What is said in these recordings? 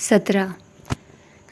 17।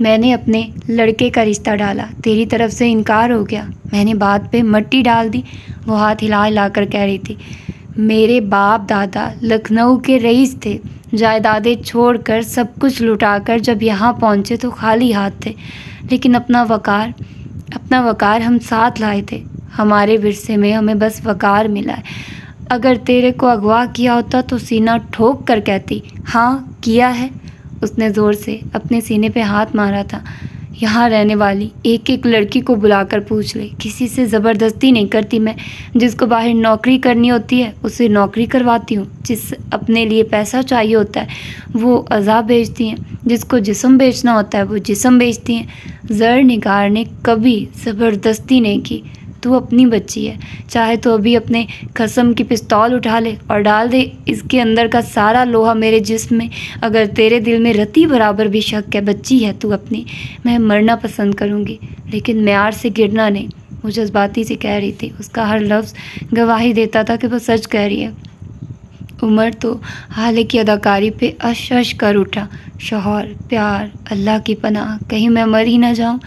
میں نے اپنے لڑکے کا رشتہ ڈالا، تیری طرف سے انکار ہو گیا۔ میں نے بات پہ مٹی ڈال دی۔ وہ ہاتھ ہلا ہلا کر کہہ رہی تھی، میرے باپ دادا لکھنؤ کے رئیس تھے، جائیدادیں چھوڑ کر سب کچھ لٹا کر جب یہاں پہنچے تو خالی ہاتھ تھے، لیکن اپنا وقار ہم ساتھ لائے تھے۔ ہمارے ورثے میں ہمیں بس وقار ملا ہے۔ اگر تیرے کو اغوا کیا ہوتا تو سینہ ٹھوک کر کہتی، ہاں کیا ہے۔ اس نے زور سے اپنے سینے پہ ہاتھ مارا تھا۔ یہاں رہنے والی ایک ایک لڑکی کو بلا کر پوچھ لے، کسی سے زبردستی نہیں کرتی میں۔ جس کو باہر نوکری کرنی ہوتی ہے اسے نوکری کرواتی ہوں، جس اپنے لیے پیسہ چاہیے ہوتا ہے وہ اعضاء بیچتی ہیں، جس کو جسم بیچنا ہوتا ہے وہ جسم بیچتی ہیں۔ زر نگار نے کبھی زبردستی نہیں کی۔ تو اپنی بچی ہے، چاہے تو ابھی اپنے قسم کی پستول اٹھا لے اور ڈال دے اس کے اندر کا سارا لوہا میرے جسم میں۔ اگر تیرے دل میں رتی برابر بھی شک ہے، بچی ہے تو اپنی، میں مرنا پسند کروں گی لیکن معیار سے گرنا نہیں۔ وہ جذباتی سے کہہ رہی تھی، اس کا ہر لفظ گواہی دیتا تھا کہ وہ سچ کہہ رہی ہے۔ عمر تو حالے کی اداکاری پہ اش اش کر اٹھا۔ شوہر، پیار، اللہ کی پناہ، کہیں میں مر ہی نہ جاؤں۔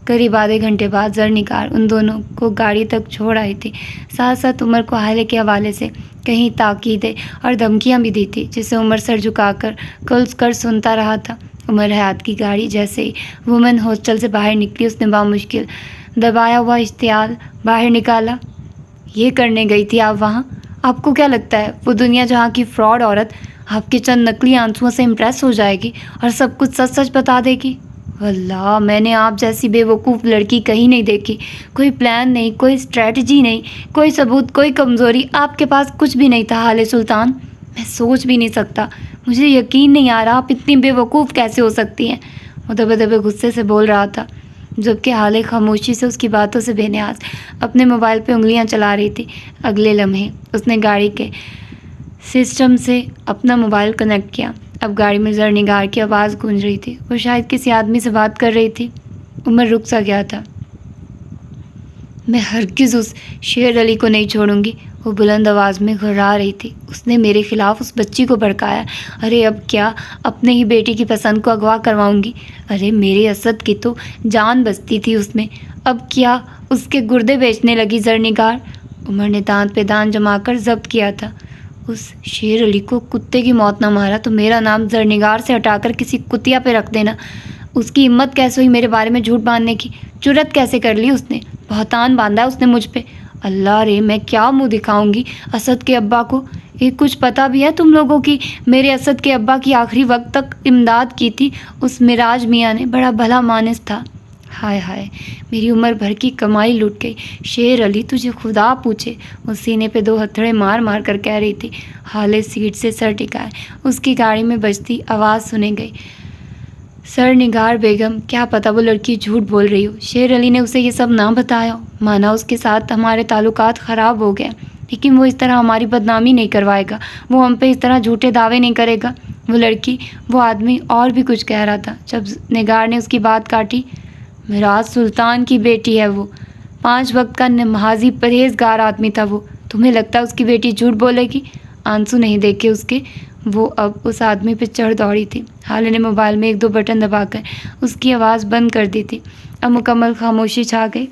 قریب آدھے گھنٹے بعد زرنگار ان دونوں کو گاڑی تک چھوڑ آئی تھی۔ ساتھ ساتھ عمر کو حالے کے حوالے سے کہیں تاکیدیں اور دھمکیاں بھی دی تھی، جسے عمر سر جھکا کر کلس کر سنتا رہا تھا۔ عمر حیات کی گاڑی جیسے ہی وومن ہاسٹل سے باہر نکلی، اس نے بامشکل دبایا ہوا اشتعال باہر نکالا۔ یہ کرنے گئی تھی آپ وہاں؟ آپ کو کیا لگتا ہے وہ دنیا جہاں کی فراڈ عورت آپ کے چند نقلی آنسوؤں سے امپریس ہو جائے گی اور سب کچھ سچ سچ بتا دے گی؟ واللہ میں نے آپ جیسی بے وقوف لڑکی کہیں نہیں دیکھی۔ کوئی پلان نہیں، کوئی اسٹریٹجی نہیں، کوئی ثبوت، کوئی کمزوری، آپ کے پاس کچھ بھی نہیں تھا حالے سلطان۔ میں سوچ بھی نہیں سکتا، مجھے یقین نہیں آ رہا آپ اتنی بے وقوف کیسے ہو سکتی ہیں۔ وہ دبے دبے غصے سے بول رہا تھا، جبکہ حالے خاموشی سے اس کی باتوں سے بے نیاز اپنے موبائل پہ انگلیاں چلا رہی تھی۔ اگلے لمحے اس نے گاڑی کے سسٹم سے اپنا موبائل کنیکٹ کیا۔ اب گاڑی میں زرنگار کی آواز گونج رہی تھی، وہ شاید کسی آدمی سے بات کر رہی تھی۔ عمر رک سا گیا تھا۔ میں ہرگز اس شیر علی کو نہیں چھوڑوں گی، وہ بلند آواز میں گھرا رہی تھی۔ اس نے میرے خلاف اس بچی کو بھڑکایا۔ ارے اب کیا اپنے ہی بیٹی کی پسند کو اغوا کرواؤں گی؟ ارے میرے اسد کی تو جان بستی تھی اس میں، اب کیا اس کے گردے بیچنے لگی زرنگار؟ عمر نے دانت پہ دانت جما کر ضبط کیا تھا۔ اس شیر علی کو کتے کی موت نہ مارا تو میرا نام زرنگار سے ہٹا کر کسی کتیا پہ رکھ دینا۔ اس کی ہمت کیسے ہوئی میرے بارے میں جھوٹ باندھنے کی؟ جرت کیسے کر لی اس نے؟ بہتان باندھا اس نے مجھ پہ۔ اللہ رے، میں کیا منہ دکھاؤں گی اسد کے ابا کو؟ یہ کچھ پتہ بھی ہے تم لوگوں کی میرے اسد کے ابا کی آخری وقت تک امداد کی تھی اس مراج میاں نے؟ بڑا بھلا مانس تھا۔ ہائے ہائے، میری عمر بھر کی کمائی لٹ گئی۔ شیر علی تجھے خدا پوچھے، وہ سینے پہ دو ہتھڑے مار مار کر کہہ رہی تھی۔ حالے سیٹ سے سر ٹکائے، اس کی گاڑی میں بجتی آواز سنی گئی، زرنگار بیگم، کیا پتہ وہ لڑکی جھوٹ بول رہی ہو، شیر علی نے اسے یہ سب نہ بتایا ہو، مانا اس کے ساتھ ہمارے تعلقات خراب ہو گئے، لیکن وہ اس طرح ہماری بدنامی نہیں کروائے گا، وہ ہم پہ اس طرح جھوٹے دعوے نہیں کرے گا۔ وہ لڑکی، وہ آدمی اور بھی کچھ کہہ رہا تھا جب نگار نے اس کی بات کاٹی۔ میراج سلطان کی بیٹی ہے وہ، 5 وقت کا نمازی پرہیزگار آدمی تھا وہ، تمہیں لگتا ہے اس کی بیٹی جھوٹ بولے گی؟ آنسو نہیں دیکھے اس کے، وہ اب اس آدمی پہ چڑھ دوڑی تھی۔ حالے نے موبائل میں 1-2 بٹن دبا کر اس کی آواز بند کر دی تھی۔ اب مکمل خاموشی چھا گئی۔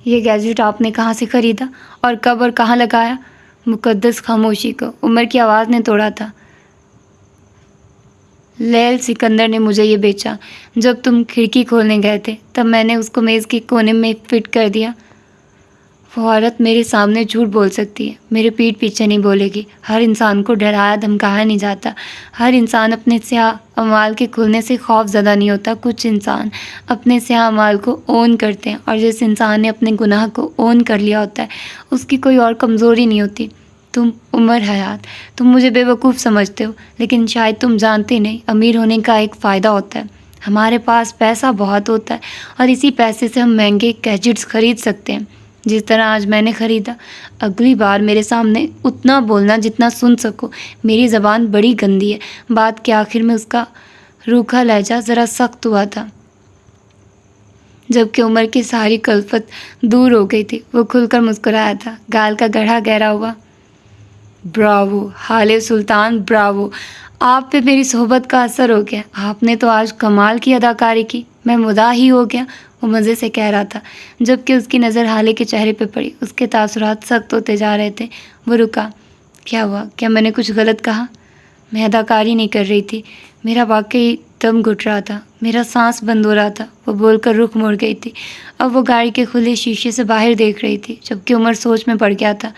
یہ گیجٹ آپ نے کہاں سے خریدا اور کب اور کہاں لگایا؟ مقدس خاموشی کو عمر کی آواز نے توڑا تھا۔ لیل سکندر نے مجھے یہ بیچا، جب تم کھڑکی کھولنے گئے تھے تب میں نے اس کو میز کے کونے میں فٹ کر دیا۔ وہ عورت میرے سامنے جھوٹ بول سکتی ہے، میرے پیٹھ پیچھے نہیں بولے گی۔ ہر انسان کو ڈرایا دھمکایا نہیں جاتا، ہر انسان اپنے سیاہ اعمال کے کھلنے سے خوف زدہ نہیں ہوتا۔ کچھ انسان اپنے سیاہ اعمال کو اون کرتے ہیں، اور جس انسان نے اپنے گناہ کو اون کر لیا ہوتا ہے اس کی کوئی اور کمزوری نہیں ہوتی۔ تم عمر حیات، تم مجھے بے وقوف سمجھتے ہو، لیکن شاید تم جانتے نہیں امیر ہونے کا ایک فائدہ ہوتا ہے۔ ہمارے پاس پیسہ بہت ہوتا ہے اور اسی پیسے سے ہم مہنگے گیجٹس خرید سکتے ہیں، جس طرح آج میں نے خریدا۔ اگلی بار میرے سامنے اتنا بولنا جتنا سن سکو، میری زبان بڑی گندی ہے۔ بات کے آخر میں اس کا روکھا لہجہ ذرا سخت ہوا تھا، جبکہ عمر کی ساری کلفت دور ہو گئی تھی۔ وہ کھل کر مسکرایا تھا، گال کا گڑھا گہرا ہوا۔ براوو حالے سلطان، براوو! آپ پہ میری صحبت کا اثر ہو گیا، آپ نے تو آج کمال کی اداکاری کی، میں مداح ہی ہو گیا، وہ مزے سے کہہ رہا تھا، جب کہ اس کی نظر حالے کے چہرے پہ پڑی۔ اس کے تاثرات سخت ہوتے جا رہے تھے۔ وہ رکا۔ کیا ہوا؟ کیا میں نے کچھ غلط کہا؟ میں اداکاری نہیں کر رہی تھی، میرا واقعی دم گھٹ رہا تھا، میرا سانس بند ہو رہا تھا، وہ بول کر رخ موڑ گئی تھی۔ اب وہ گاڑی کے کھلے شیشے سے باہر دیکھ رہی تھی، جبکہ عمر سوچ میں پڑ گیا تھا۔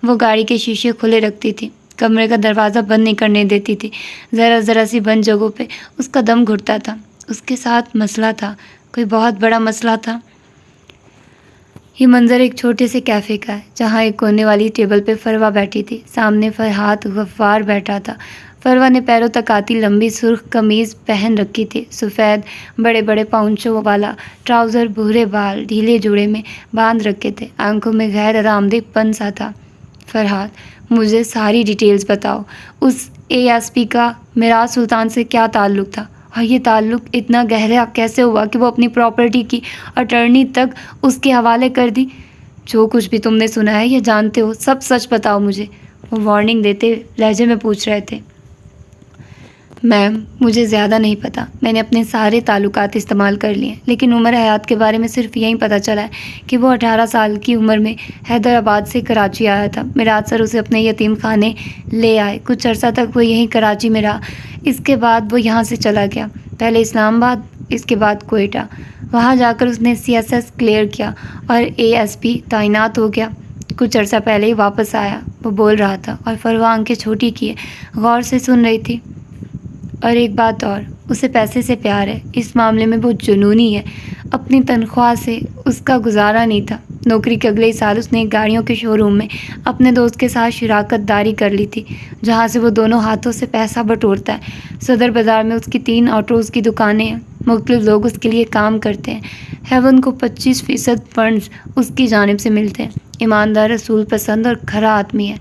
وہ گاڑی کے شیشے کھلے رکھتی تھی، کمرے کا دروازہ بند نہیں کرنے دیتی تھی۔ ذرا ذرا سی بند جگہوں پہ اس کا دم گھٹتا تھا۔ اس کے ساتھ مسئلہ تھا، کوئی بہت بڑا مسئلہ تھا۔ یہ منظر ایک چھوٹے سے کیفے کا ہے، جہاں ایک کونے والی ٹیبل پہ فروا بیٹھی تھی، سامنے فرحات غفار بیٹھا تھا۔ فروا نے پیروں تک آتی لمبی سرخ قمیض پہن رکھی تھی، سفید بڑے بڑے پاؤنچوں والا ٹراؤزر، بھورے بال ڈھیلے جوڑے میں باندھ رکھے تھے، آنکھوں میں غیر آرامدہ پن سا تھا۔ فرحات، مجھے ساری ڈیٹیلز بتاؤ، اس ASP کا میراث سلطان سے کیا تعلق تھا، اور یہ تعلق اتنا گہرا کیسے ہوا کہ وہ اپنی پراپرٹی کی اٹرنی تک اس کے حوالے کر دی؟ جو کچھ بھی تم نے سنا ہے یا جانتے ہو، سب سچ بتاؤ مجھے، وہ وارننگ دیتے لہجے میں پوچھ رہے تھے۔ میم، مجھے زیادہ نہیں پتہ، میں نے اپنے سارے تعلقات استعمال کر لیے، لیکن عمر حیات کے بارے میں صرف یہی پتہ چلا ہے کہ وہ 18 سال کی عمر میں حیدرآباد سے کراچی آیا تھا۔ میرات سر اسے اپنے یتیم خانے لے آئے، کچھ عرصہ تک وہ یہیں کراچی میں رہا، اس کے بعد وہ یہاں سے چلا گیا، پہلے اسلام آباد، اس کے بعد کوئٹہ۔ وہاں جا کر اس نے CSS کلیئر کیا اور ASP تعینات ہو گیا۔ کچھ عرصہ پہلے ہی واپس آیا، وہ بول رہا تھا، اور فروا آنکھیں چھوٹی کیے غور سے سن رہی تھی۔ اور ایک بات اور، اسے پیسے سے پیار ہے، اس معاملے میں بہت جنونی ہے، اپنی تنخواہ سے اس کا گزارا نہیں تھا۔ نوکری کے اگلے سال اس نے ایک گاڑیوں کے شو روم میں اپنے دوست کے ساتھ شراکت داری کر لی تھی، جہاں سے وہ دونوں ہاتھوں سے پیسہ بٹورتا ہے۔ صدر بازار میں اس کی 3 آٹوز کی دکانیں ہیں، مختلف لوگ اس کے لیے کام کرتے ہیں۔ ہیون کو 25% فنڈز اس کی جانب سے ملتے ہیں۔ ایماندار، رسول پسند اور کھرا آدمی ہے۔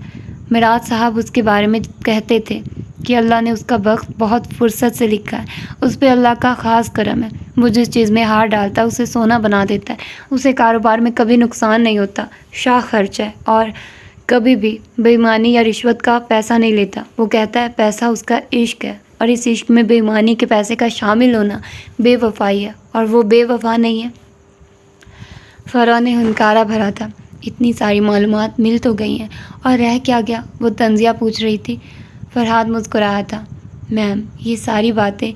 میرات صاحب اس کے بارے میں کہتے تھے کہ اللہ نے اس کا وقت بہت فرصت سے لکھا ہے، اس پہ اللہ کا خاص کرم ہے۔ وہ جس چیز میں ہار ڈالتا ہے اسے سونا بنا دیتا ہے، اسے کاروبار میں کبھی نقصان نہیں ہوتا، شاہ خرچ ہے، اور کبھی بھی بے ایمانی یا رشوت کا پیسہ نہیں لیتا۔ وہ کہتا ہے پیسہ اس کا عشق ہے، اور اس عشق میں بے ایمانی کے پیسے کا شامل ہونا بے وفائی ہے، اور وہ بے وفا نہیں ہے۔ فروا نے ہنکارا بھرا تھا۔ اتنی ساری معلومات مل تو گئی ہیں، اور رہ کیا گیا؟ وہ طنزیہ پوچھ رہی تھی۔ فرحات مسکرایا تھا۔ میم، یہ ساری باتیں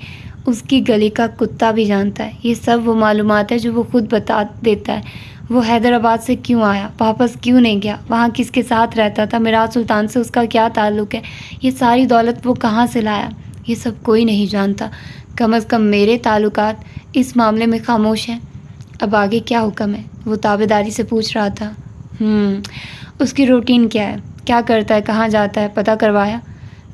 اس کی گلی کا کتا بھی جانتا ہے، یہ سب وہ معلومات ہے جو وہ خود بتا دیتا ہے۔ وہ حیدرآباد سے کیوں آیا، واپس کیوں نہیں گیا، وہاں کس کے ساتھ رہتا تھا، میراث سلطان سے اس کا کیا تعلق ہے، یہ ساری دولت وہ کہاں سے لایا، یہ سب کوئی نہیں جانتا۔ کم از کم میرے تعلقات اس معاملے میں خاموش ہیں۔ اب آگے کیا حکم ہے؟ وہ تابعداری سے پوچھ رہا تھا۔ اس کی روٹین کیا ہے، کیا کرتا ہے، کہاں جاتا ہے، پتہ کروایا؟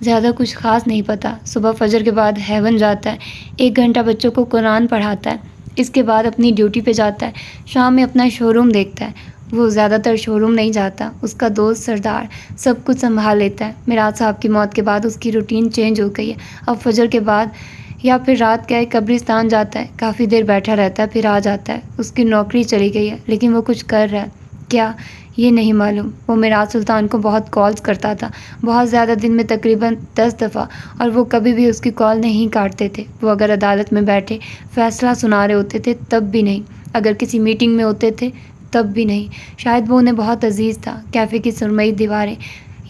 زیادہ کچھ خاص نہیں پتہ۔ صبح فجر کے بعد ہیون جاتا ہے، 1 گھنٹہ بچوں کو قرآن پڑھاتا ہے، اس کے بعد اپنی ڈیوٹی پہ جاتا ہے، شام میں اپنا شو روم دیکھتا ہے۔ وہ زیادہ تر شو روم نہیں جاتا، اس کا دوست سردار سب کچھ سنبھال لیتا ہے۔ میراث صاحب کی موت کے بعد اس کی روٹین چینج ہو گئی ہے، اب فجر کے بعد یا پھر رات کے قبرستان جاتا ہے، کافی دیر بیٹھا رہتا ہے، پھر آ جاتا ہے۔ اس کی نوکری چلی گئی ہے، لیکن وہ کچھ کر رہا ہے۔ کیا؟ یہ نہیں معلوم۔ وہ میراث سلطان کو بہت کالز کرتا تھا، بہت زیادہ، دن میں تقریباً 10 دفعہ، اور وہ کبھی بھی اس کی کال نہیں کاٹتے تھے۔ وہ اگر عدالت میں بیٹھے فیصلہ سنا رہے ہوتے تھے تب بھی نہیں، اگر کسی میٹنگ میں ہوتے تھے تب بھی نہیں۔ شاید وہ انہیں بہت عزیز تھا۔ کیفے کی سرمئی دیواریں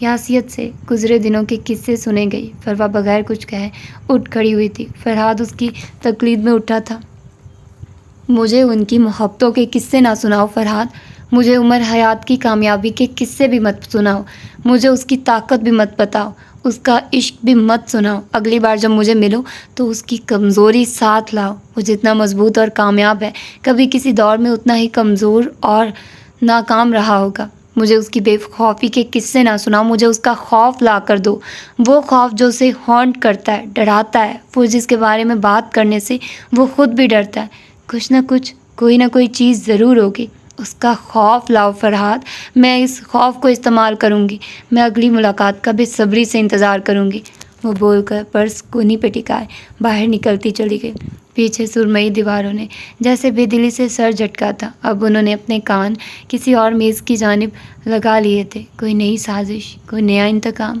یاسیت سے گزرے دنوں کے قصے سنے گئی۔ فروا بغیر کچھ کہے اٹھ کھڑی ہوئی تھی۔ فرحاد اس کی تقلید میں اٹھا تھا۔ مجھے ان کی محبتوں کے قصے نہ سناؤ فرحاد، مجھے عمر حیات کی کامیابی کے قصے بھی مت سناؤ، مجھے اس کی طاقت بھی مت بتاؤ، اس کا عشق بھی مت سناؤ۔ اگلی بار جب مجھے ملو تو اس کی کمزوری ساتھ لاؤ۔ وہ جتنا مضبوط اور کامیاب ہے، کبھی کسی دور میں اتنا ہی کمزور اور ناکام رہا ہوگا۔ مجھے اس کی بے خوفی کے قصے نہ سناؤ، مجھے اس کا خوف لا کر دو، وہ خوف جو اسے ہانٹ کرتا ہے، ڈراتا ہے، وہ جس کے بارے میں بات کرنے سے وہ خود بھی ڈرتا ہے۔ کچھ نہ کچھ، کوئی نہ کوئی چیز ضرور ہوگی۔ اس کا خوف لاؤ فرحاد، میں اس خوف کو استعمال کروں گی، میں اگلی ملاقات کا بے صبری سے انتظار کروں گی۔ وہ بول کر پرس کونی پہ ٹکائے باہر نکلتی چلی گئی۔ پیچھے سرمئی دیواروں نے جیسے بے دلی سے سر جھٹکا تھا۔ اب انہوں نے اپنے کان کسی اور میز کی جانب لگا لیے تھے۔ کوئی نئی سازش، کوئی نیا انتقام۔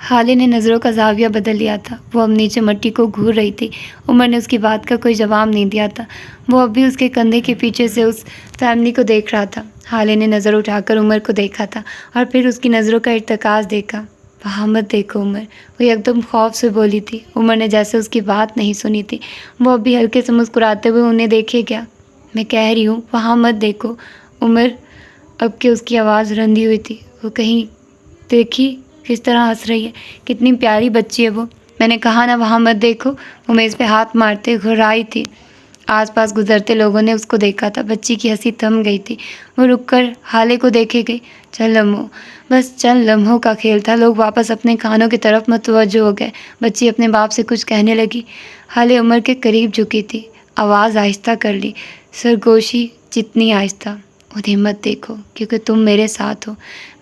حالے نے نظروں کا زاویہ بدل لیا تھا۔ وہ اب نیچے مٹی کو گھور رہی تھی۔ عمر نے اس کی بات کا کوئی جواب نہیں دیا تھا۔ وہ اب بھی اس کے کندھے کے پیچھے سے اس فیملی کو دیکھ رہا تھا۔ حالے نے نظر اٹھا کر عمر کو دیکھا تھا اور پھر اس کی نظروں کا ارتکاز دیکھا۔ وہاں مت دیکھو عمر، وہ ایک دم خوف سے بولی تھی۔ عمر نے جیسے اس کی بات نہیں سنی تھی۔ وہ اب بھی ہلکے سے مسکراتے ہوئے انہیں دیکھے گیا۔ میں کہہ رہی ہوں وہاں مت دیکھو عمر، اب کہ اس کی آواز رندی ہوئی تھی۔ وہ کہیں دیکھی کس طرح ہنس رہی ہے، کتنی پیاری بچی ہے وہ۔ میں نے کہا نا وہاں مت دیکھو۔ وہ میز پہ ہاتھ مارتے گھرائی تھی۔ آس پاس گزرتے لوگوں نے اس کو دیکھا تھا۔ بچی کی ہنسی تھم گئی تھی۔ وہ رک کر حالے کو دیکھے گئی۔ چند لمحوں، بس چند لمحوں کا کھیل تھا۔ لوگ واپس اپنے کھانوں کی طرف متوجہ ہو گئے۔ بچی اپنے باپ سے کچھ کہنے لگی۔ حالے عمر کے قریب جھکی تھی، آواز آہستہ کر لی، سرگوشی جتنی آہستہ۔ انہیں مت دیکھو کیونکہ تم میرے ساتھ ہو۔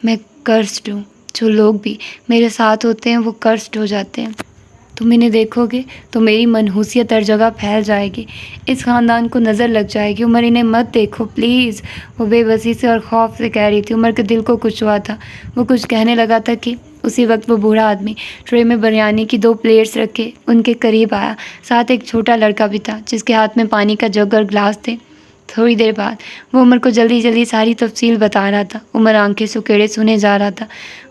میں کرسڈ ہوں۔ جو لوگ بھی میرے ساتھ ہوتے ہیں وہ کرسڈ ہو جاتے ہیں۔ تم انہیں دیکھو گے تو میری منحوسیت ہر جگہ پھیل جائے گی، اس خاندان کو نظر لگ جائے گی۔ عمر انہیں مت دیکھو پلیز، وہ بے بسی سے اور خوف سے کہہ رہی تھی۔ عمر کے دل کو کچھ ہوا تھا۔ وہ کچھ کہنے لگا تھا کہ اسی وقت وہ بوڑھا آدمی ٹرے میں بریانی کی 2 پلیٹس رکھے ان کے قریب آیا۔ ساتھ ایک چھوٹا لڑکا بھی تھا جس کے ہاتھ میں پانی کا جگ اور گلاس تھے۔ تھوڑی دیر بعد وہ عمر کو جلدی جلدی ساری تفصیل بتا رہا تھا۔ عمر آنکھیں سکیڑے سنے جا رہا تھا۔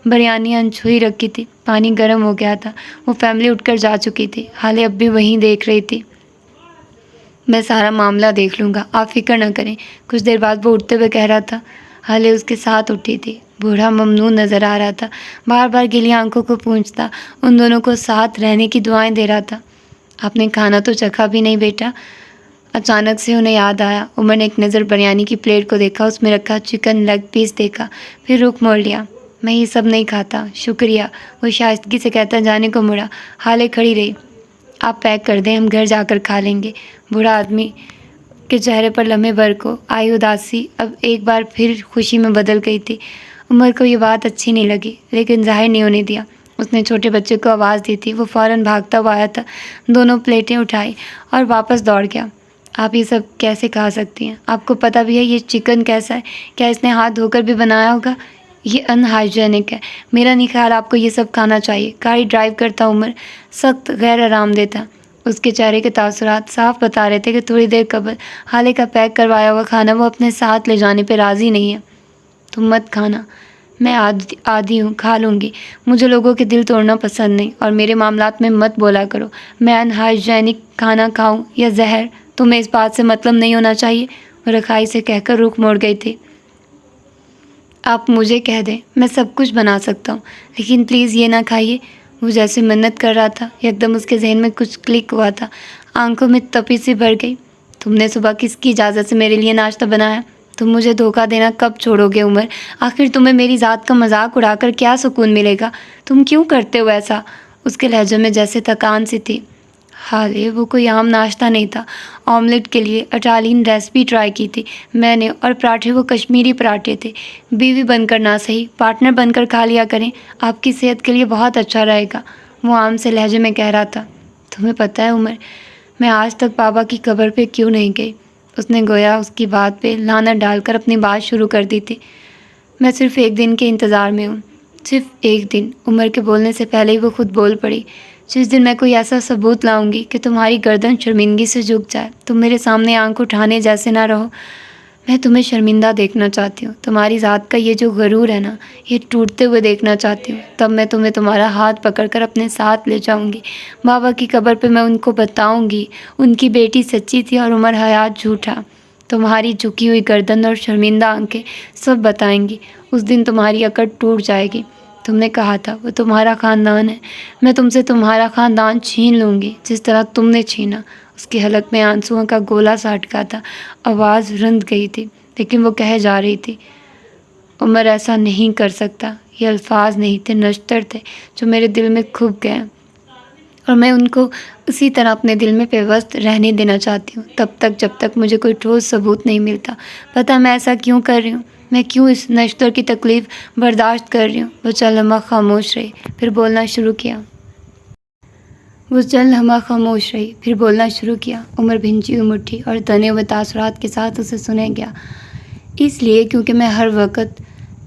بریانی انچھوئی رکھی تھی، پانی گرم ہو گیا تھا، وہ فیملی اٹھ کر جا چکی تھی۔ حالے اب بھی وہیں دیکھ رہی تھی۔ میں سارا معاملہ دیکھ لوں گا، آپ فکر نہ کریں۔ کچھ دیر بعد وہ اٹھتے ہوئے کہہ رہا تھا۔ حالے اس کے ساتھ اٹھی تھی۔ بوڑھا ممنون نظر آ رہا تھا، بار بار گیلی آنکھوں کو پونچھتا، ان دونوں کو ساتھ رہنے کی دعائیں دے رہا تھا۔ آپ نے کھانا تو چکھا بھی نہیں بیٹا؟ اچانک سے انہیں یاد آیا۔ عمر نے ایک نظر بریانی کی پلیٹ کو دیکھا، اس میں رکھا چکن لیگ پیس دیکھا، پھر رخ موڑ لیا۔ میں یہ سب نہیں کھاتا، شکریہ، وہ شائستگی سے کہتا جانے کو مڑا۔ حالے کھڑی رہی۔ آپ پیک کر دیں، ہم گھر جا کر کھا لیں گے۔ بوڑھا آدمی کے چہرے پر لمحے بھر کو آئی اداسی اب ایک بار پھر خوشی میں بدل گئی تھی۔ عمر کو یہ بات اچھی نہیں لگی لیکن ظاہر نہیں ہونے دیا۔ اس نے چھوٹے بچے کو آواز دی تھی، وہ فوراً بھاگتا ہوا آیا تھا، دونوں پلیٹیں اٹھائی اور واپس دوڑ گیا۔ آپ یہ سب کیسے کھا سکتی ہیں؟ آپ کو پتہ بھی ہے یہ چکن کیسا ہے؟ کیا اس نے ہاتھ دھو کر بھی بنایا ہوگا؟ یہ ان ہائیجینک ہے۔ میرا نہیں خیال آپ کو یہ سب کھانا چاہیے۔ گاڑی ڈرائیو کرتا عمر سخت غیر آرام دہ تھا۔ اس کے چہرے کے تاثرات صاف بتا رہے تھے کہ تھوڑی دیر قبل حالے کا پیک کروایا ہوا کھانا وہ اپنے ساتھ لے جانے پہ راضی نہیں ہے۔ تم مت کھانا، میں عادی ہوں، کھا لوں گی۔ مجھے لوگوں کے دل توڑنا پسند نہیں اور میرے معاملات میں مت بولا کرو۔ میں ان ہائیجینک کھانا کھاؤں یا زہر، تمہیں اس بات سے مطلب نہیں ہونا چاہیے۔ وہ رکھائی سے کہہ کر رخ موڑ گئی تھی۔ آپ مجھے کہہ دیں، میں سب کچھ بنا سکتا ہوں، لیکن پلیز یہ نہ کھائیے۔ وہ جیسے منت کر رہا تھا، یکدم اس کے ذہن میں کچھ کلک ہوا تھا، آنکھوں میں تپی سی بھر گئی۔ تم نے صبح کس کی اجازت سے میرے لیے ناشتہ بنایا؟ تم مجھے دھوکہ دینا کب چھوڑو گے عمر؟ آخر تمہیں میری ذات کا مذاق اڑا کر کیا سکون ملے گا؟ تم کیوں کرتے ہو ایسا؟ اس کے لہجے میں جیسے تھکان سی تھی۔ حالے وہ کوئی عام ناشتہ نہیں تھا۔ آملیٹ کے لیے اٹالین ریسپی ٹرائی کی تھی میں نے، اور پراٹھے وہ کشمیری پراٹھے تھے۔ بیوی بن کر نہ صحیح، پارٹنر بن کر کھا لیا کریں، آپ کی صحت کے لیے بہت اچھا رہے گا، وہ عام سے لہجے میں کہہ رہا تھا۔ تمہیں پتہ ہے عمر، میں آج تک بابا کی قبر پہ کیوں نہیں گئی؟ اس نے گویا اس کی بات پہ لعنت ڈال کر اپنی بات شروع کر دی تھی۔ میں صرف ایک دن کے انتظار میں ہوں، صرف ایک دن۔ عمر کے بولنے سے پہلے ہی وہ خود بول پڑی۔ جس دن میں کوئی ایسا ثبوت لاؤں گی کہ تمہاری گردن شرمندگی سے جھک جائے، تم میرے سامنے آنکھ اٹھانے جیسے نہ رہو۔ میں تمہیں شرمندہ دیکھنا چاہتی ہوں، تمہاری ذات کا یہ جو غرور ہے نا، یہ ٹوٹتے ہوئے دیکھنا چاہتی ہوں۔ تب میں تمہیں تمہارا ہاتھ پکڑ کر اپنے ساتھ لے جاؤں گی۔ بابا کی قبر پہ میں ان کو بتاؤں گی ان کی بیٹی سچی تھی اور عمر حیات جھوٹا۔ تمہاری جھکی ہوئی گردن اور شرمندہ آنکھیں سب بتائیں گی۔ اس دن تمہاری اکڑ ٹوٹ جائے گی۔ تم نے کہا تھا وہ تمہارا خاندان ہے، میں تم سے تمہارا خاندان چھین لوں گی جس طرح تم نے چھینا۔ اس کی حلق میں آنسوؤں کا گولا سا اٹکا تھا، آواز رند گئی تھی، لیکن وہ کہہ جا رہی تھی، عمر ایسا نہیں کر سکتا۔ یہ الفاظ نہیں تھے، نشتر تھے جو میرے دل میں کھپ گئے، اور میں ان کو اسی طرح اپنے دل میں پیوست رہنے دینا چاہتی ہوں تب تک جب تک مجھے کوئی ٹھوس ثبوت نہیں ملتا۔ پتہ میں ایسا کیوں کر رہی ہوں، میں کیوں اس نشتر کی تکلیف برداشت کر رہی ہوں؟ وہ چند لمحہ خاموش رہی، پھر بولنا شروع کیا۔ عمر بھنجی ہوئی مٹھی اور تنے ہوئے تاثرات کے ساتھ اسے سنے گیا۔ اس لیے کیونکہ میں ہر وقت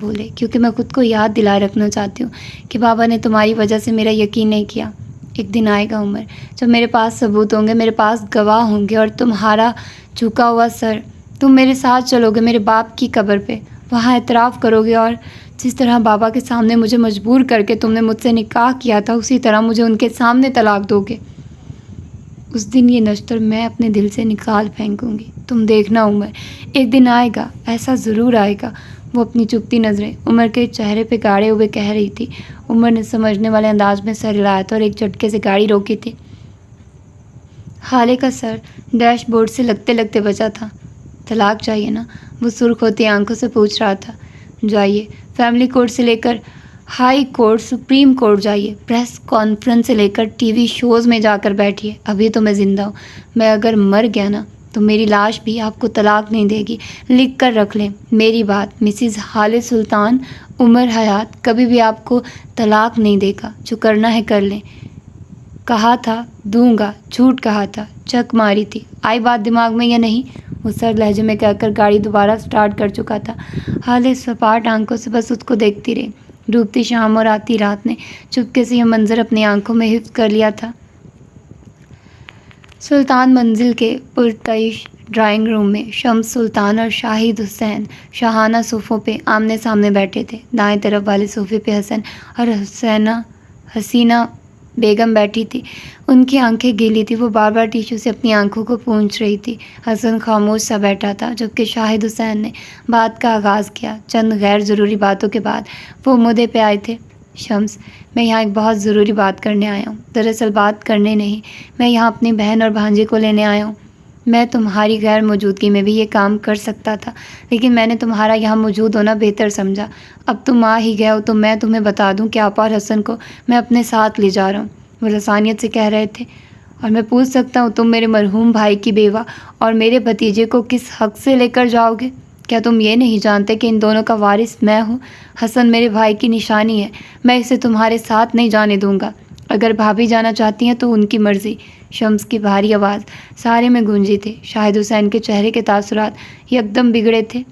بھولے، کیونکہ میں خود کو یاد دلائے رکھنا چاہتی ہوں کہ بابا نے تمہاری وجہ سے میرا یقین نہیں کیا۔ ایک دن آئے گا عمر جب میرے پاس ثبوت ہوں گے، میرے پاس گواہ ہوں گے، اور تمہارا جھکا ہوا سر، تم میرے ساتھ چلو گے میرے باپ کی قبر پہ، وہاں اعتراف کرو گے، اور جس طرح بابا کے سامنے مجھے مجبور کر کے تم نے مجھ سے نکاح کیا تھا، اسی طرح مجھے ان کے سامنے طلاق دو گے۔ اس دن یہ نشتر میں اپنے دل سے نکال پھینکوں گی، تم دیکھنا عمر، ایک دن آئے گا، ایسا ضرور آئے گا۔ وہ اپنی چپتی نظریں عمر کے چہرے پہ گاڑے ہوئے کہہ رہی تھی۔ عمر نے سمجھنے والے انداز میں سر ہلایا تھا اور ایک جھٹکے سے گاڑی روکی تھی۔ خالے کا سر ڈیش بورڈ سے لگتے لگتے بچا تھا۔ طلاق چاہیے نا؟ وہ سرخ ہوتی آنکھوں سے پوچھ رہا تھا۔ جائیے، فیملی کورٹ سے لے کر ہائی کورٹ، سپریم کورٹ جائیے، پریس کانفرنس سے لے کر ٹی وی شوز میں جا کر بیٹھیے۔ ابھی تو میں زندہ ہوں، میں اگر مر گیا نا تو میری لاش بھی آپ کو طلاق نہیں دے گی۔ لکھ کر رکھ لیں میری بات، مسز ہالے سلطان، عمر حیات کبھی بھی آپ کو طلاق نہیں دے گا۔ جو کرنا ہے کر لیں۔ کہا تھا دوں گا، جھوٹ کہا تھا، چک ماری تھی، آئی بات دماغ میں یا نہیں؟ وہ سر لہجے میں کہہ کر گاڑی دوبارہ سٹارٹ کر چکا تھا۔ ہالے سپاٹ آنکھوں سے بس اس کو دیکھتی رہی۔ ڈوبتی شام اور آتی رات نے چپکے سے یہ منظر اپنی آنکھوں میں حفظ کر لیا تھا۔ سلطان منزل کے پرتعیش ڈرائنگ روم میں شمس سلطان اور شاہد حسین شاہانہ صوفوں پہ آمنے سامنے بیٹھے تھے۔ دائیں طرف والے صوفے پہ حسن اور حسینہ بیگم بیٹھی تھی۔ ان کی آنکھیں گیلی تھی، وہ بار بار ٹیشو سے اپنی آنکھوں کو پونچھ رہی تھی۔ حسن خاموش سا بیٹھا تھا، جبکہ شاہد حسین نے بات کا آغاز کیا۔ چند غیر ضروری باتوں کے بعد وہ مدعے پہ آئے تھے۔ شمس، میں یہاں ایک بہت ضروری بات کرنے آیا ہوں۔ دراصل بات کرنے نہیں، میں یہاں اپنی بہن اور بھانجے کو لینے آیا ہوں۔ میں تمہاری غیر موجودگی میں بھی یہ کام کر سکتا تھا، لیکن میں نے تمہارا یہاں موجود ہونا بہتر سمجھا۔ اب تم آ ہی گئے ہو تو میں تمہیں بتا دوں کہ آپا اور حسن کو میں اپنے ساتھ لے جا رہا ہوں۔ وہ لسانیت سے کہہ رہے تھے۔ اور میں پوچھ سکتا ہوں تم میرے مرحوم بھائی کی بیوہ اور میرے بھتیجے کو کس حق سے لے کر جاؤ گے؟ کیا تم یہ نہیں جانتے کہ ان دونوں کا وارث میں ہوں؟ حسن میرے بھائی کی نشانی ہے، میں اسے تمہارے ساتھ نہیں جانے دوں گا۔ اگر بھابھی جانا چاہتی ہیں تو ان کی مرضی۔ شمس کی بھاری آواز سارے میں گونجی تھی۔ شاہد حسین کے چہرے کے تاثرات یکدم بگڑے تھے۔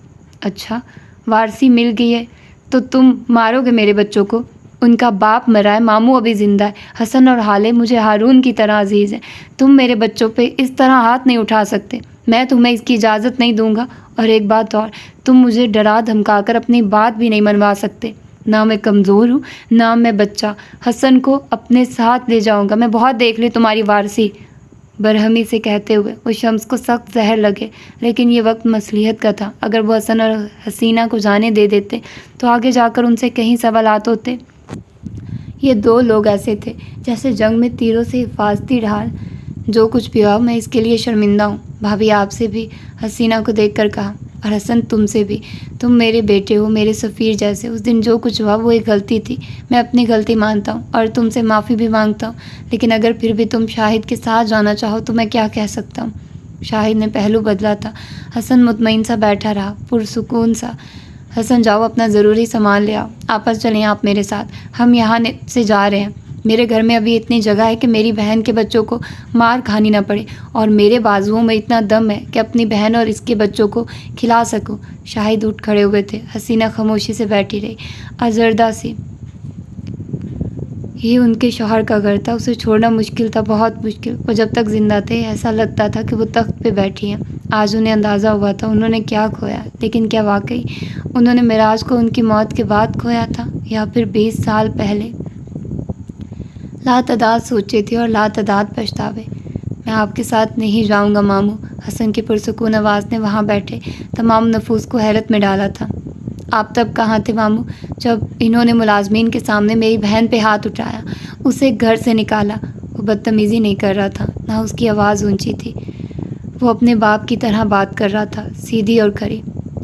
اچھا، وارثی مل گئی ہے تو تم مارو گے میرے بچوں کو؟ ان کا باپ مرا ہے، ماموں ابھی زندہ ہے، حسن اور حالے مجھے ہارون کی طرح عزیز ہیں۔ تم میرے بچوں پہ اس طرح ہاتھ نہیں اٹھا سکتے، میں تمہیں اس کی اجازت نہیں دوں گا۔ اور ایک بات اور، تم مجھے ڈرا دھمکا کر اپنی بات بھی نہیں منوا سکتے۔ نہ میں کمزور ہوں، نہ میں بچہ۔ حسن کو اپنے ساتھ لے جاؤں گا، میں بہت دیکھ لی تمہاری وارثی۔ برہمی سے کہتے ہوئے وہ شمس کو سخت زہر لگے، لیکن یہ وقت مصلحت کا تھا۔ اگر وہ حسن اور حسینہ کو جانے دے دیتے تو آگے جا کر ان سے کئی سوالات ہوتے۔ یہ دو لوگ ایسے تھے جیسے جنگ میں تیروں سے حفاظتی ڈھال۔ جو کچھ بھی ہوا میں اس کے لیے شرمندہ ہوں۔ بھابھی آپ سے بھی، حسینہ کو دیکھ کر کہا، اور حسن تم سے بھی۔ تم میرے بیٹے ہو، میرے سفیر جیسے۔ اس دن جو کچھ ہوا وہ ایک غلطی تھی، میں اپنی غلطی مانتا ہوں اور تم سے معافی بھی مانگتا ہوں، لیکن اگر پھر بھی تم شاہد کے ساتھ جانا چاہو تو میں کیا کہہ سکتا ہوں؟ شاہد نے پہلو بدلا تھا۔ حسن مطمئن سا بیٹھا رہا، پرسکون سا۔ حسن جاؤ، اپنا ضروری سامان لے آؤ، آپس چلیں آپ میرے ساتھ، ہم یہاں سے جا رہے ہیں۔ میرے گھر میں ابھی اتنی جگہ ہے کہ میری بہن کے بچوں کو مار کھانی نہ پڑے، اور میرے بازوؤں میں اتنا دم ہے کہ اپنی بہن اور اس کے بچوں کو کھلا سکوں۔ شاہد اٹھ کھڑے ہوئے تھے، حسینہ خاموشی سے بیٹھی رہی، آزردہ سی۔ یہ ان کے شوہر کا گھر تھا، اسے چھوڑنا مشکل تھا، بہت مشکل۔ وہ جب تک زندہ تھے ایسا لگتا تھا کہ وہ تخت پہ بیٹھی ہیں۔ آج انہیں اندازہ ہوا تھا انہوں نے کیا کھویا، لیکن کیا واقعی انہوں نے معراج کو ان کی موت کے بعد کھویا تھا، یا پھر 20 سال پہلے؟ لاتعداد سوچے تھے اور لاتعداد پچھتاوے۔ میں آپ کے ساتھ نہیں جاؤں گا ماموں، حسن کی پرسکون آواز نے وہاں بیٹھے تمام نفوس کو حیرت میں ڈالا تھا۔ آپ تب کہاں تھے ماموں جب انہوں نے ملازمین کے سامنے میری بہن پہ ہاتھ اٹھایا، اسے گھر سے نکالا؟ وہ بدتمیزی نہیں کر رہا تھا، نہ اس کی آواز اونچی تھی، وہ اپنے باپ کی طرح بات کر رہا تھا، سیدھی اور کھری۔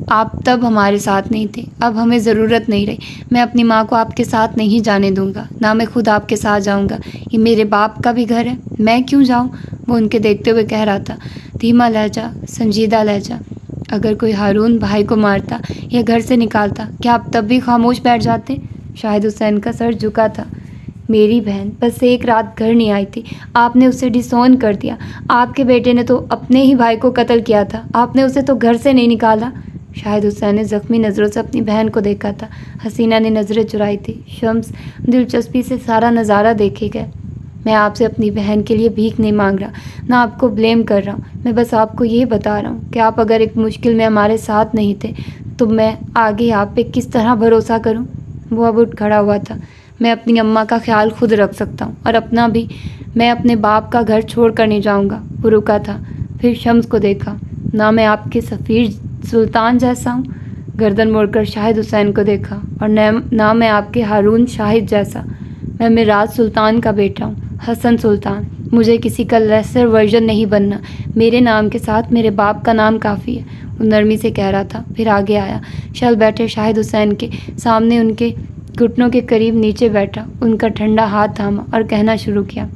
آپ تب ہمارے ساتھ نہیں تھے، اب ہمیں ضرورت نہیں رہی۔ میں اپنی ماں کو آپ کے ساتھ نہیں جانے دوں گا، نہ میں خود آپ کے ساتھ جاؤں گا۔ یہ میرے باپ کا بھی گھر ہے، میں کیوں جاؤں؟ وہ ان کے دیکھتے ہوئے کہہ رہا تھا، دھیما لہجہ، سنجیدہ لہجہ۔ اگر کوئی ہارون بھائی کو مارتا یا گھر سے نکالتا، کیا آپ تب بھی خاموش بیٹھ جاتے؟ شاہد حسین کا سر جھکا تھا۔ میری بہن بس ایک رات گھر نہیں آئی تھی، آپ نے اسے ڈسون کر دیا۔ آپ کے بیٹے نے تو اپنے ہی بھائی کو قتل کیا تھا، آپ نے اسے تو گھر سے نہیں نکالا۔ شاہد حسین نے زخمی نظروں سے اپنی بہن کو دیکھا تھا۔ حسینہ نے نظریں چرائی تھی۔ شمس دلچسپی سے سارا نظارہ دیکھے گئے۔ میں آپ سے اپنی بہن کے لیے بھیک نہیں مانگ رہا، نہ آپ کو بلیم کر رہا ہوں، میں بس آپ کو یہ بتا رہا ہوں کہ آپ اگر ایک مشکل میں ہمارے ساتھ نہیں تھے تو میں آگے آپ پہ کس طرح بھروسہ کروں؟ وہ اب اٹھ کھڑا ہوا تھا۔ میں اپنی اماں کا خیال خود رکھ سکتا ہوں اور اپنا بھی، میں اپنے باپ کا گھر چھوڑ کر نہیں جاؤں گا۔ وہ رکا تھا، پھر شمس کو دیکھا۔ نہ میں آپ کے سفیر سلطان جیسا ہوں، گردن موڑ کر شاہد حسین کو دیکھا، اور نہ میں آپ کے ہارون شاہد جیسا، میں میراث سلطان کا بیٹا ہوں، حسن سلطان۔ مجھے کسی کا لیسر ورژن نہیں بننا، میرے نام کے ساتھ میرے باپ کا نام کافی ہے۔ وہ نرمی سے کہہ رہا تھا، پھر آگے آیا، شل بیٹھے شاہد حسین کے سامنے ان کے گھٹنوں کے قریب نیچے بیٹھا، ان کا ٹھنڈا ہاتھ تھاما اور کہنا شروع کیا،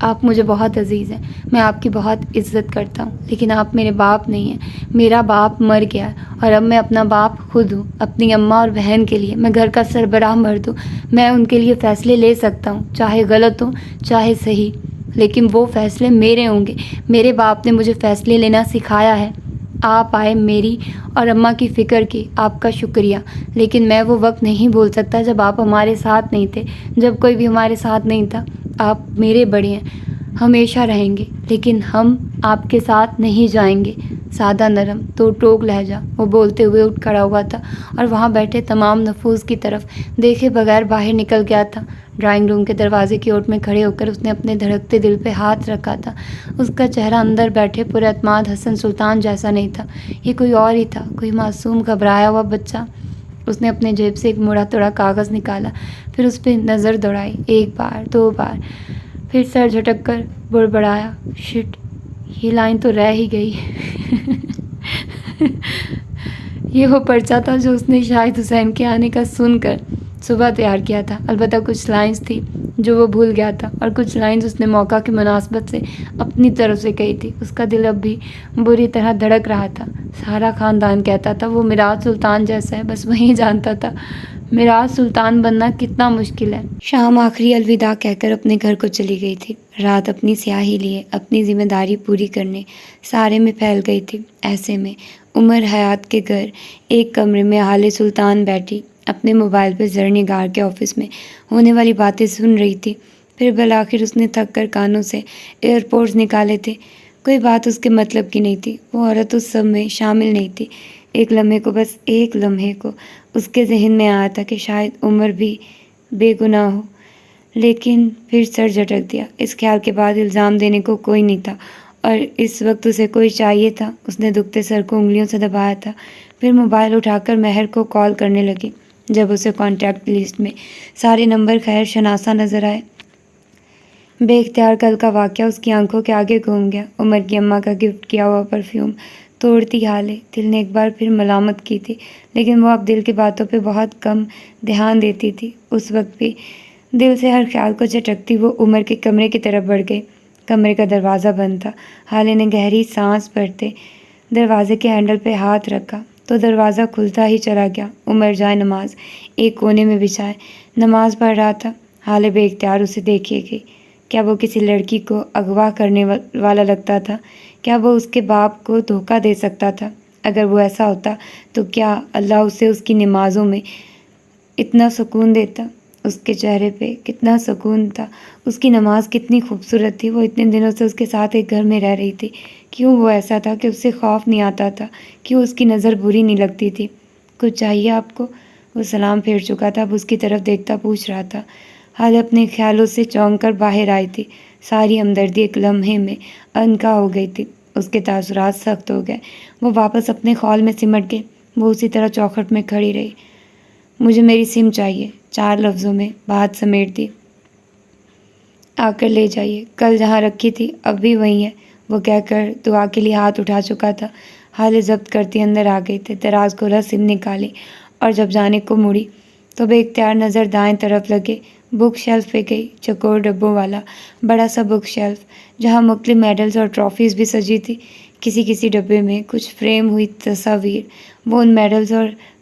آپ مجھے بہت عزیز ہیں، میں آپ کی بہت عزت کرتا ہوں، لیکن آپ میرے باپ نہیں ہیں۔ میرا باپ مر گیا ہے اور اب میں اپنا باپ خود ہوں۔ اپنی اماں اور بہن کے لیے میں گھر کا سربراہ مرد ہوں، میں ان کے لیے فیصلے لے سکتا ہوں، چاہے غلط ہوں چاہے صحیح، لیکن وہ فیصلے میرے ہوں گے۔ میرے باپ نے مجھے فیصلے لینا سکھایا ہے۔ آپ آئے، میری اور اماں کی فکر کی، آپ کا شکریہ، لیکن میں وہ وقت نہیں بھول سکتا جب آپ ہمارے ساتھ نہیں تھے، جب کوئی بھی ہمارے ساتھ نہیں تھا۔ آپ میرے بڑے ہیں، ہمیشہ رہیں گے، لیکن ہم آپ کے ساتھ نہیں جائیں گے۔ سادہ نرم تو ٹوک لہجہ وہ بولتے ہوئے اٹھ کھڑا ہوا تھا اور وہاں بیٹھے تمام نفوذ کی طرف دیکھے بغیر باہر نکل گیا تھا۔ ڈرائنگ روم کے دروازے کی اوٹ میں کھڑے ہو کر اس نے اپنے دھڑکتے دل پہ ہاتھ رکھا تھا۔ اس کا چہرہ اندر بیٹھے پر اعتماد حسن سلطان جیسا نہیں تھا، یہ کوئی اور ہی تھا، کوئی معصوم گھبرایا ہوا بچہ۔ اس نے اپنے جیب سے ایک مڑا توڑا کاغذ نکالا، پھر اس پہ نظر دوڑائی، ایک بار، دو بار، پھر سر جھٹک کر بڑبڑایا، شٹ، یہ لائن تو رہ ہی گئی۔ یہ وہ پرچہ تھا جو اس نے شاہد حسین کے آنے کا سن کر صبح تیار کیا تھا۔ البتہ کچھ لائنز تھی جو وہ بھول گیا تھا، اور کچھ لائنز اس نے موقع کی مناسبت سے اپنی طرف سے کہی تھی۔ اس کا دل اب بھی بری طرح دھڑک رہا تھا۔ سارا خاندان کہتا تھا وہ میراث سلطان جیسا ہے، بس وہی جانتا تھا میراث سلطان بننا کتنا مشکل ہے۔ شام آخری الوداع کہہ کر اپنے گھر کو چلی گئی تھی۔ رات اپنی سیاہی لیے، اپنی ذمہ داری پوری کرنے سارے میں پھیل گئی تھی۔ ایسے میں عمر حیات کے گھر ایک کمرے میں حالِ سلطان بیٹھی اپنے موبائل پہ زر نگار کے آفس میں ہونے والی باتیں سن رہی تھی۔ پھر بالآخر اس نے تھک کر کانوں سے ایئرپورٹس نکالے تھے۔ کوئی بات اس کے مطلب کی نہیں تھی، وہ عورت اس سب میں شامل نہیں تھی۔ ایک لمحے کو، بس ایک لمحے کو اس کے ذہن میں آیا تھا کہ شاید عمر بھی بے گناہ ہو، لیکن پھر سر جھٹک دیا۔ اس خیال کے بعد الزام دینے کو کوئی نہیں تھا، اور اس وقت اسے کوئی چاہیے تھا۔ اس نے دکھتے سر کو انگلیوں سے دبایا تھا، پھر موبائل اٹھا کر مہر کو کال کرنے لگی۔ جب اسے کانٹیکٹ لسٹ میں سارے نمبر خیر شناسہ نظر آئے، بے اختیار کل کا واقعہ اس کی آنکھوں کے آگے گھوم گیا۔ عمر کی اماں کا گفٹ کیا ہوا پرفیوم توڑتی حالے دل نے ایک بار پھر ملامت کی تھی، لیکن وہ اب دل کی باتوں پہ بہت کم دھیان دیتی تھی۔ اس وقت بھی دل سے ہر خیال کو جھٹکتی وہ عمر کے کمرے کی طرف بڑھ گئی۔ کمرے کا دروازہ بند تھا۔ حالے نے گہری سانس بھرتے دروازے کے ہینڈل پہ ہاتھ رکھا تو دروازہ کھلتا ہی چلا گیا۔ عمر جائے نماز ایک کونے میں بچھائے نماز پڑھ رہا تھا۔ حالے بے اختیار اسے دیکھیے گئی۔ کیا وہ کسی لڑکی کو اغوا کرنے والا لگتا تھا؟ کیا وہ اس کے باپ کو دھوکہ دے سکتا تھا؟ اگر وہ ایسا ہوتا تو کیا اللہ اسے اس کی نمازوں میں اتنا سکون دیتا؟ اس کے چہرے پہ کتنا سکون تھا، اس کی نماز کتنی خوبصورت تھی۔ وہ اتنے دنوں سے اس کے ساتھ ایک گھر میں رہ رہی تھی، کیوں وہ ایسا تھا کہ اس سے خوف نہیں آتا تھا؟ کیوں اس کی نظر بری نہیں لگتی تھی؟ کچھ چاہیے آپ کو؟ وہ سلام پھیر چکا تھا، اب اس کی طرف دیکھتا پوچھ رہا تھا۔ حال اپنے خیالوں سے چونک کر باہر آئی تھی۔ ساری ہمدردی ایک لمحے میں عنقا ہو گئی تھی۔ اس کے تاثرات سخت ہو گئے، وہ واپس اپنے خول میں سمٹ گئے۔ وہ اسی طرح چوکھٹ میں کھڑی رہی۔ مجھے میری سم چاہیے، 4 لفظوں میں بات سمیٹ دی۔ آ کر لے جائیے، کل جہاں رکھی تھی اب بھی وہیں ہے، وہ کہہ کر دعا کے لیے ہاتھ اٹھا چکا تھا۔ حالے ضبط کرتی اندر آ گئی تھی، دراز کھولا، سم نکالی، اور جب جانے کو مڑی تو بے اختیار نظر دائیں طرف لگے بک شیلف پہ گئی۔ چکور ڈبوں والا بڑا سا بک شیلف جہاں مختلف میڈلز اور ٹرافیز بھی سجی تھی۔ کسی ڈبے میں کچھ فریم ہوئی تصاویر، وہ ان میڈلز اور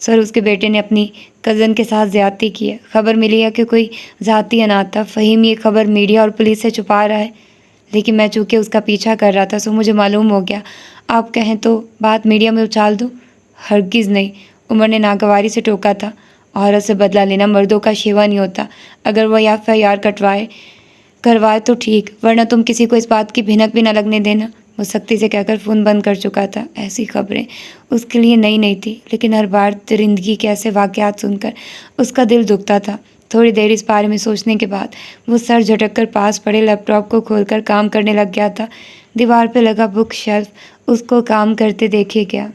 سر اس کے بیٹے نے اپنی کزن کے ساتھ زیادتی کی ہے، خبر ملی ہے کہ کوئی ذاتی اناج تھا۔ فہیم یہ خبر میڈیا اور پولیس سے چھپا رہا ہے، لیکن میں چونکہ اس کا پیچھا کر رہا تھا سو مجھے معلوم ہو گیا۔ آپ کہیں تو بات میڈیا میں اچھال دوں؟ ہرگز نہیں، عمر نے ناگواری سے ٹوکا تھا۔ عورت سے بدلہ لینا مردوں کا شیوا نہیں ہوتا۔ اگر وہ FIR کروائے تو ٹھیک، ورنہ تم کسی کو اس بات کی بھنک بھی نہ لگنے دینا۔ وہ سختی سے کہہ کر فون بند کر چکا تھا۔ ایسی خبریں اس کے لیے نئی نہیں تھی، لیکن ہر بار درندگی کے ایسے واقعات سن کر اس کا دل دکھتا تھا۔ تھوڑی دیر اس بارے میں سوچنے کے بعد وہ سر جھٹک کر پاس پڑے لیپ ٹاپ کو کھول کر کام کرنے لگ گیا تھا۔ دیوار پہ لگا بک شیلف اس کو کام کرتے دیکھے گیا۔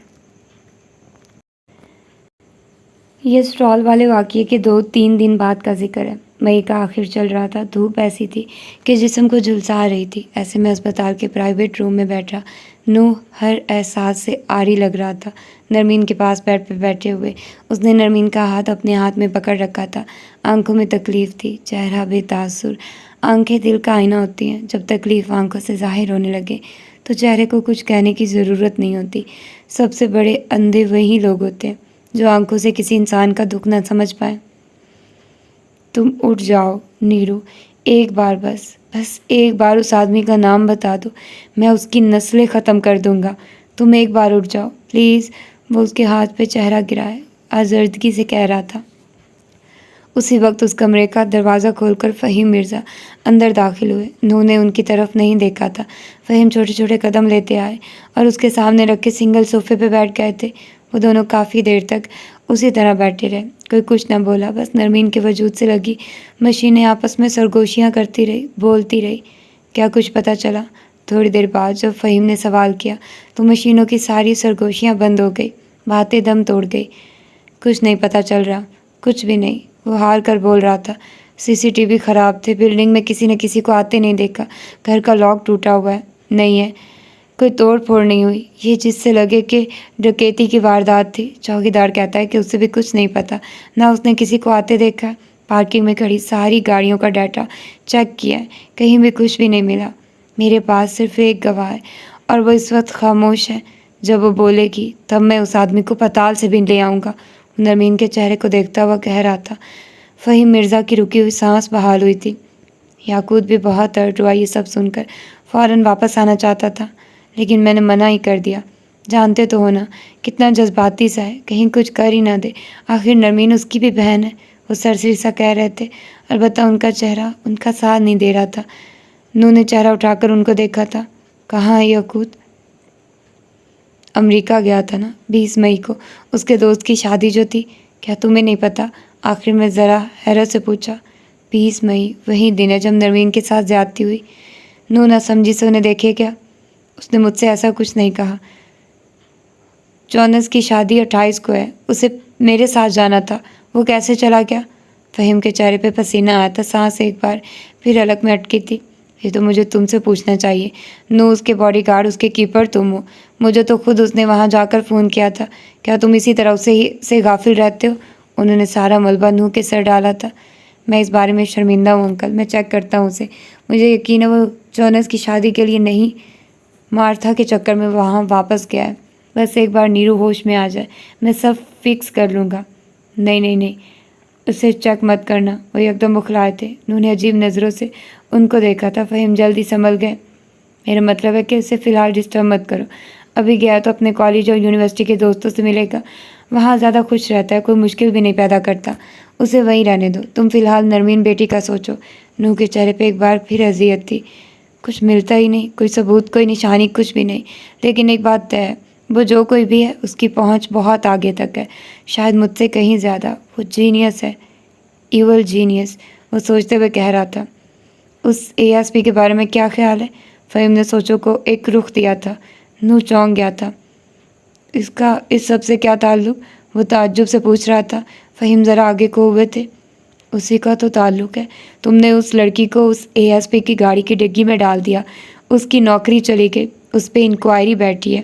یہ اسٹال والے واقعے کے 2-3 دن بعد کا ذکر ہے۔ مئی کا آخر چل رہا تھا، دھوپ ایسی تھی کہ جسم کو جھلسا رہی تھی۔ ایسے میں اسپتال کے پرائیویٹ روم میں بیٹھا نور ہر احساس سے عاری لگ رہا تھا۔ نرمین کے پاس بیڈ پہ بیٹھے ہوئے اس نے نرمین کا ہاتھ اپنے ہاتھ میں پکڑ رکھا تھا۔ آنکھوں میں تکلیف تھی، چہرہ بے تاثر۔ آنکھیں دل کا آئینہ ہوتی ہیں، جب تکلیف آنکھوں سے ظاہر ہونے لگے تو چہرے کو کچھ کہنے کی ضرورت نہیں ہوتی۔ سب سے بڑے اندھے وہی لوگ ہوتے ہیں جو آنکھوں سے کسی انسان کا دکھ نہ سمجھ پائیں۔ تم اٹھ جاؤ نیرو، ایک بار بس ایک بار اس آدمی کا نام بتا دو، میں اس کی نسلیں ختم کر دوں گا۔ تم ایک بار اٹھ جاؤ پلیز۔ وہ اس کے ہاتھ پہ چہرہ گرائے آزردگی سے کہہ رہا تھا۔ اسی وقت اس کمرے کا دروازہ کھول کر فہیم مرزا اندر داخل ہوئے۔ نور نے ان کی طرف نہیں دیکھا تھا۔ فہیم چھوٹے چھوٹے قدم لیتے آئے اور اس کے سامنے رکھے سنگل صوفے پہ بیٹھ گئے تھے۔ وہ دونوں کافی دیر تک اسی طرح بیٹھے رہے۔ کوئی کچھ نہ بولا، بس نرمین کے وجود سے لگی مشینیں آپس میں سرگوشیاں کرتی رہی، بولتی رہی۔ کیا کچھ پتہ چلا؟ تھوڑی دیر بعد جب فہیم نے سوال کیا تو مشینوں کی ساری سرگوشیاں بند ہو گئی، باتیں دم توڑ گئی۔ کچھ نہیں پتہ چل رہا، کچھ بھی نہیں، وہ ہار کر بول رہا تھا۔ CCTV خراب تھے، بلڈنگ میں کسی نے کسی کو آتے نہیں دیکھا، گھر کا لاک ٹوٹا ہوا ہے، نہیں ہے، کوئی توڑ پھوڑ نہیں ہوئی، یہ جس سے لگے کہ ڈکیتی کی واردات تھی۔ چوکیدار کہتا ہے کہ اسے بھی کچھ نہیں پتہ، نہ اس نے کسی کو آتے دیکھا۔ پارکنگ میں کھڑی ساری گاڑیوں کا ڈیٹا چیک کیا ہے، کہیں بھی کچھ بھی نہیں ملا۔ میرے پاس صرف ایک گواہ ہے اور وہ اس وقت خاموش ہے۔ جب وہ بولے گی تب میں اس آدمی کو پتال سے بھی لے آؤں گا۔ نرمین کے چہرے کو دیکھتا ہوا کہہ رہا تھا۔ فہیم مرزا کی رکی ہوئی سانس بحال ہوئی تھی۔ یاقوت بھی بہت ہرٹ ہوا یہ سب سن کر، فوراً واپس آنا چاہتا تھا، لیکن میں نے منع ہی کر دیا۔ جانتے تو ہو نا کتنا جذباتی سا ہے، کہیں کچھ کر ہی نہ دے، آخر نرمین اس کی بھی بہن ہے۔ وہ سرسری سا کہہ رہے تھے، البتہ ان کا چہرہ ان کا ساتھ نہیں دے رہا تھا۔ نور نے چہرہ اٹھا کر ان کو دیکھا تھا۔ کہاں ہے یاقوت؟ امریکہ گیا تھا نا 20 مئی کو، اس کے دوست کی شادی جو تھی۔ کیا تمہیں نہیں پتہ؟ آخر میں ذرا حیرت سے پوچھا۔ 20 مئی وہی دن ہے جب نرمین کے ساتھ زیادتی ہوئی۔ نور نہ سمجھی سے انہیں دیکھے کیا؟ اس نے مجھ سے ایسا کچھ نہیں کہا۔ 24 کی شادی 28 کو ہے، اسے میرے ساتھ جانا تھا، وہ کیسے چلا گیا؟ فہیم کے چہرے پہ پسینہ آیا تھا، سانس ایک بار پھر حلق میں اٹکی تھی۔ یہ تو مجھے تم سے پوچھنا چاہیے، نو اس کے باڈی گارڈ، اس کے کیپر تم ہو، مجھے تو خود اس نے وہاں جا کر فون کیا تھا، کیا تم اسی طرح سے غافل رہتے ہو؟ انہوں نے سارا ملبہ نو کے سر ڈالا تھا۔ میں اس بارے میں شرمندہ ہوں انکل، میں چیک کرتا ہوں اسے، مجھے یقین ہے وہ 24 کی شادی کے لیے نہیں، مارتھا کے چکر میں وہاں واپس گیا ہے۔ بس ایک بار نیرو ہوش میں آ جائے میں سب فکس کر لوں گا۔ نہیں اسے چیک مت کرنا، وہ یکدم بخلائے تھے۔ انہوں نے عجیب نظروں سے ان کو دیکھا تھا۔ فہیم جلدی سنبھل گئے۔ میرا مطلب ہے کہ اسے فی الحال ڈسٹرب مت کرو، ابھی گیا تو اپنے کالج اور یونیورسٹی کے دوستوں سے ملے گا، وہاں زیادہ خوش رہتا ہے، کوئی مشکل بھی نہیں پیدا کرتا، اسے وہیں رہنے دو۔ تم فی الحال نرمین بیٹی کا سوچو۔ نور کے چہرے پہ ایک بار پھر اذیت تھی۔ کچھ ملتا ہی نہیں، کوئی ثبوت، کوئی نشانی، کچھ بھی نہیں، لیکن ایک بات طے ہے، وہ جو کوئی بھی ہے اس کی پہنچ بہت آگے تک ہے، شاید مجھ سے کہیں زیادہ۔ وہ جینیس ہے، ایول جینیس، وہ سوچتے ہوئے کہہ رہا تھا۔ اس ASP کے بارے میں کیا خیال ہے؟ فہیم نے سوچوں کو ایک رخ دیا تھا۔ نور چونک گیا تھا۔ اس کا اس سب سے کیا تعلق؟ وہ تعجب سے پوچھ رہا تھا۔ فہیم ذرا آگے کو ہوئے تھے۔ اسی کا تو تعلق ہے، تم نے اس لڑکی کو اس ASP کی گاڑی کی ڈگی میں ڈال دیا، اس کی نوکری چلی گئی، اس پہ انکوائری بیٹھی ہے،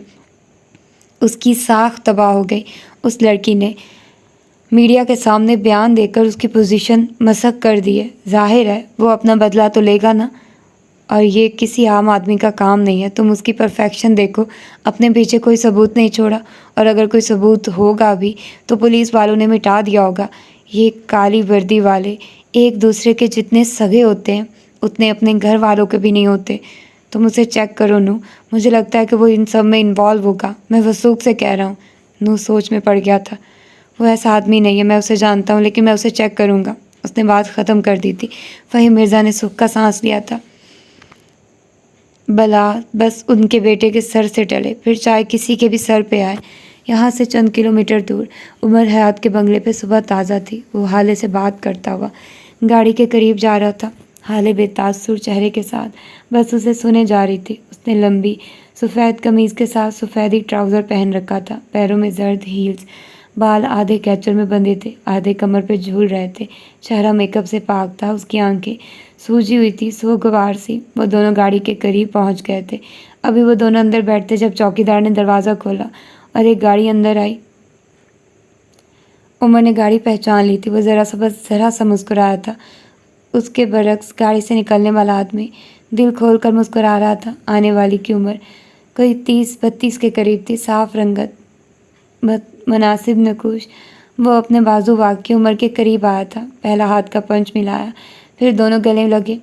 اس کی ساکھ تباہ ہو گئی۔ اس لڑکی نے میڈیا کے سامنے بیان دے کر اس کی پوزیشن مسخ کر دی ہے، ظاہر ہے وہ اپنا بدلہ تو لے گا نا، اور یہ کسی عام آدمی کا کام نہیں ہے۔ تم اس کی پرفیکشن دیکھو، اپنے پیچھے کوئی ثبوت نہیں چھوڑا، اور اگر کوئی ثبوت ہوگا بھی تو پولیس والوں نے مٹا دیا ہوگا۔ یہ کالی وردی والے ایک دوسرے کے جتنے سگے ہوتے ہیں اتنے اپنے گھر والوں کے بھی نہیں ہوتے۔ تم اسے چیک کرو نو، مجھے لگتا ہے کہ وہ ان سب میں انوالو ہوگا۔ میں وثوق سے کہہ رہا ہوں۔ نو سوچ میں پڑ گیا تھا۔ وہ ایسا آدمی نہیں ہے، میں اسے جانتا ہوں، لیکن میں اسے چیک کروں گا۔ اس نے بات ختم کر دی تھی۔ فہیم مرزا نے سکھ کا سانس لیا تھا۔ بلا بس ان کے بیٹے کے سر سے ٹلے، پھر چاہے کسی کے بھی سر پہ آئے۔ یہاں سے چند کلومیٹر دور عمر حیات کے بنگلے پہ صبح تازہ تھی۔ وہ حالے سے بات کرتا ہوا گاڑی کے قریب جا رہا تھا، حالے بے تاثر چہرے کے ساتھ بس اسے سنے جا رہی تھی۔ اس نے لمبی سفید قمیض کے ساتھ سفیدی ٹراؤزر پہن رکھا تھا، پیروں میں زرد ہیلز، بال آدھے کیچر میں بندھے تھے، آدھے کمر پہ جھول رہے تھے، چہرہ میک اپ سے پاک تھا، اس کی آنکھیں سوجی ہوئی تھی، سوگوار سی۔ وہ دونوں گاڑی کے قریب پہنچ گئے تھے۔ ابھی وہ دونوں اندر بیٹھتے جب چوکیدار نے دروازہ کھولا اور ایک گاڑی اندر آئی۔ عمر نے گاڑی پہچان لی تھی۔ وہ ذرا سا مسکرایا تھا۔ اس کے برعکس گاڑی سے نکلنے والا آدمی دل کھول کر مسکرا رہا تھا۔ آنے والی کی عمر کوئی 30-32 کے قریب تھی، صاف رنگت، مناسب نقوش۔ وہ اپنے بازو واق کی عمر کے قریب آیا تھا، پہلا ہاتھ کا پنچ ملایا، پھر دونوں گلے لگے۔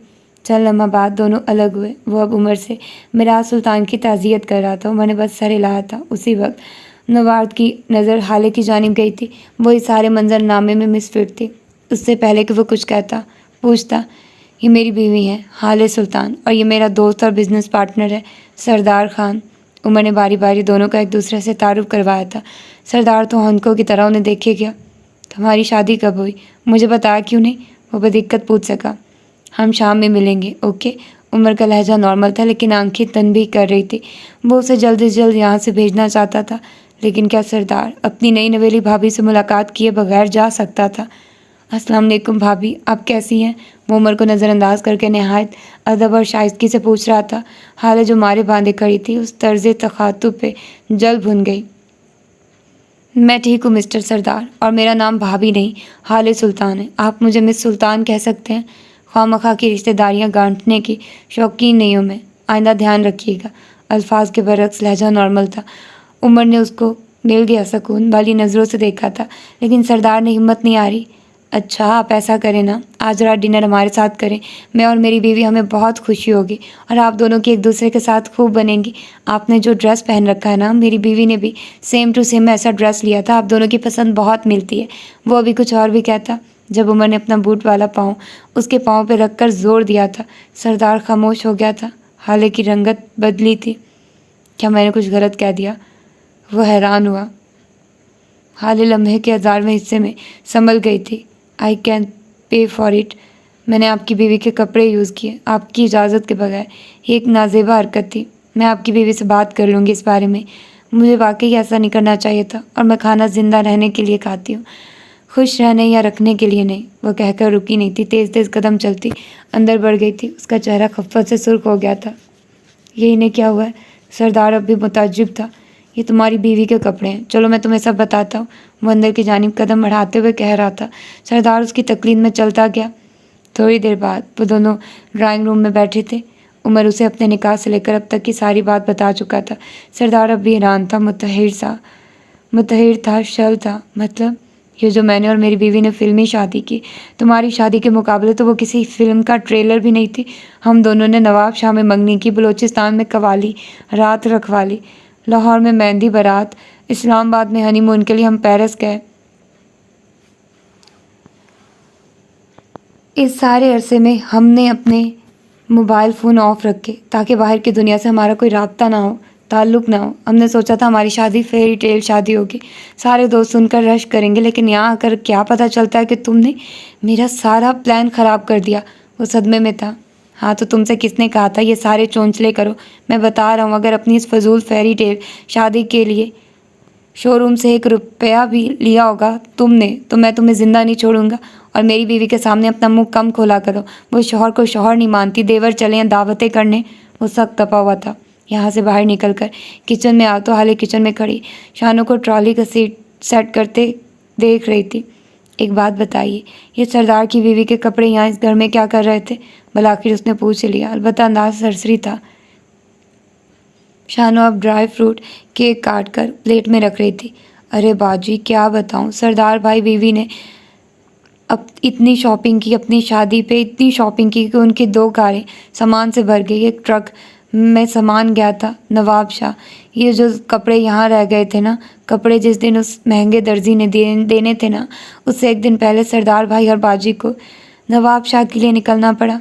چند لمحہ بعد دونوں الگ ہوئے۔ وہ اب عمر سے میراث سلطان کی تعزیت کر رہا تھا، عمر نے بس سر ہلایا تھا۔ اسی وقت نوارد کی نظر حالے کی جانب گئی تھی۔ وہی سارے منظر نامے میں مس فٹ تھی۔ اس سے پہلے کہ وہ کچھ کہتا پوچھتا، یہ میری بیوی ہے حالے سلطان، اور یہ میرا دوست اور بزنس پارٹنر ہے سردار خان۔ عمر نے باری باری دونوں کا ایک دوسرے سے تعارف کروایا تھا۔ سردار تو ہنکوں کی طرح انہیں دیکھے گیا۔ تمہاری شادی کب ہوئی؟ مجھے بتایا کیوں نہیں؟ وہ بدقت پوچھ سکا۔ ہم شام میں ملیں گے، اوکے؟ عمر کا لہجہ نارمل تھا، لیکن آنکھیں تنبیہ کر رہی تھی۔ وہ اسے جلد از جلد یہاں سے بھیجنا چاہتا تھا، لیکن کیا سردار اپنی نئی نویلی بھابھی سے ملاقات کیے بغیر جا سکتا تھا؟ السلام علیکم بھابھی، آپ کیسی ہیں؟ وہ عمر کو نظر انداز کر کے نہایت ادب اور شائستگی سے پوچھ رہا تھا۔ حالے جو مارے باندھے کھڑی تھی، اس طرز تخاطب پہ جل بھن گئی۔ میں ٹھیک ہوں مسٹر سردار، اور میرا نام بھابھی نہیں حالے سلطان ہے۔ آپ مجھے مس سلطان کہہ سکتے ہیں۔ خواہ مخواہ کی رشتہ داریاں گانٹنے کی شوقین نہیں ہوں میں، آئندہ دھیان رکھیے گا۔ الفاظ کے برعکس لہجہ نارمل تھا۔ عمر نے اس کو مل گیا سکون والی نظروں سے دیکھا تھا، لیکن سردار نے ہمت نہیں آ رہی۔ اچھا آپ ایسا کریں نا، آج رات ڈنر ہمارے ساتھ کریں، میں اور میری بیوی، ہمیں بہت خوشی ہوگی، اور آپ دونوں کی ایک دوسرے کے ساتھ خوب بنیں گی۔ آپ نے جو ڈریس پہن رکھا ہے نا، میری بیوی نے بھی سیم ٹو سیم ایسا ڈریس لیا تھا، آپ دونوں کی پسند بہت ملتی ہے۔ وہ ابھی کچھ اور بھی کہتا جب عمر نے اپنا بوٹ والا پاؤں اس کے پاؤں پہ رکھ کر زور دیا تھا۔ سردار خاموش ہو گیا تھا۔ حالے کی رنگت بدلی تھی۔ کیا میں نے کچھ غلط کہہ دیا؟ وہ حیران ہوا۔ حالے لمحے کے 1000ویں حصے میں سنبھل گئی تھی۔ I can pay for it. میں نے آپ کی بیوی کے کپڑے یوز کیے آپ کی اجازت کے بغیر۔ یہ ایک نازیبا حرکت تھی۔ میں آپ کی بیوی سے بات کر لوں گی اس بارے میں۔ مجھے واقعی ایسا نہیں کرنا چاہیے تھا، اور میں کھانا زندہ رہنے کے لیے کھاتی ہوں، خوش رہنے یا رکھنے کے لیے نہیں۔ وہ کہہ کر رکی نہیں تھی، تیز تیز قدم چلتی اندر بڑھ گئی تھی۔ اس کا چہرہ خفت سے سرخ ہو گیا تھا۔ یہ انہیں کیا ہوا ہے؟ سردار اب بھی متعجب تھا۔ یہ تمہاری بیوی کے کپڑے ہیں، چلو میں تمہیں سب بتاتا ہوں۔ وہ اندر کی جانب قدم بڑھاتے ہوئے کہہ رہا تھا۔ سردار اس کی تقلید میں چلتا گیا۔ تھوڑی دیر بعد وہ دونوں ڈرائنگ روم میں بیٹھے تھے۔ عمر اسے اپنے نکاح سے لے کر اب تک کی ساری بات بتا چکا تھا۔ سردار اب بھی حیران تھا، متحر تھا، شل تھا۔ مطلب یہ جو میں نے اور میری بیوی نے فلمی شادی کی، تمہاری شادی کے مقابلے تو وہ کسی فلم کا ٹریلر بھی نہیں تھی۔ ہم دونوں نے نواب شاہ میں منگنی کی، بلوچستان میں قوالی رات رکھوا لی، لاہور میں مہندی بارات، اسلام آباد میں ہنی مون کے لیے ہم پیرس گئے۔ اس سارے عرصے میں ہم نے اپنے موبائل فون آف رکھے تاکہ باہر کی دنیا سے ہمارا کوئی رابطہ نہ ہو، تعلق نہ ہو۔ ہم نے سوچا تھا ہماری شادی فیری ٹیل شادی ہوگی، سارے دوست سن کر رش کریں گے، لیکن یہاں آ کر کیا پتہ چلتا ہے کہ تم نے میرا سارا پلان خراب کر دیا۔ وہ صدمے میں تھا۔ ہاں تو تم سے کس نے کہا تھا یہ سارے چونچلے کرو؟ میں بتا رہا ہوں، اگر اپنی اس فضول فیری ٹیل شادی کے لیے شو روم سے 1 روپیہ بھی لیا ہوگا تم نے، تو میں تمہیں زندہ نہیں چھوڑوں گا۔ اور میری بیوی کے سامنے اپنا منہ کم کھولا کرو، وہ شوہر کو شوہر نہیں مانتی، دیور چلے ہیں دعوتیں کرنے۔ وہ سخت تپا ہوا تھا۔ یہاں سے باہر نکل کر کچن میں آ تو حالے کچن میں کھڑی شانوں کو ٹرالی کا سیٹ کرتے دیکھ رہی تھی۔ ایک بات بتائیے، یہ سردار کی بیوی کے کپڑے یہاں اس گھر میں کیا کر رہے تھے؟ بالآخر اس نے پوچھ لیا، البتہ انداز سرسری تھا۔ شانو اب ڈرائی فروٹ کیک کاٹ کر پلیٹ میں رکھ رہی تھی۔ ارے باجی کیا بتاؤں، سردار بھائی بیوی نے اب اتنی شاپنگ کی، اپنی شادی پہ اتنی شاپنگ کی کہ ان کی 2 کاریں سامان سے بھر گئی، ایک ٹرک میں سامان گیا تھا۔ نواب شاہ، یہ جو کپڑے یہاں رہ گئے تھے نا، کپڑے جس دن اس مہنگے درزی نے دینے تھے نا، اس سے ایک دن پہلے سردار بھائی اور باجی کو نواب شاہ کے لیے نکلنا پڑا۔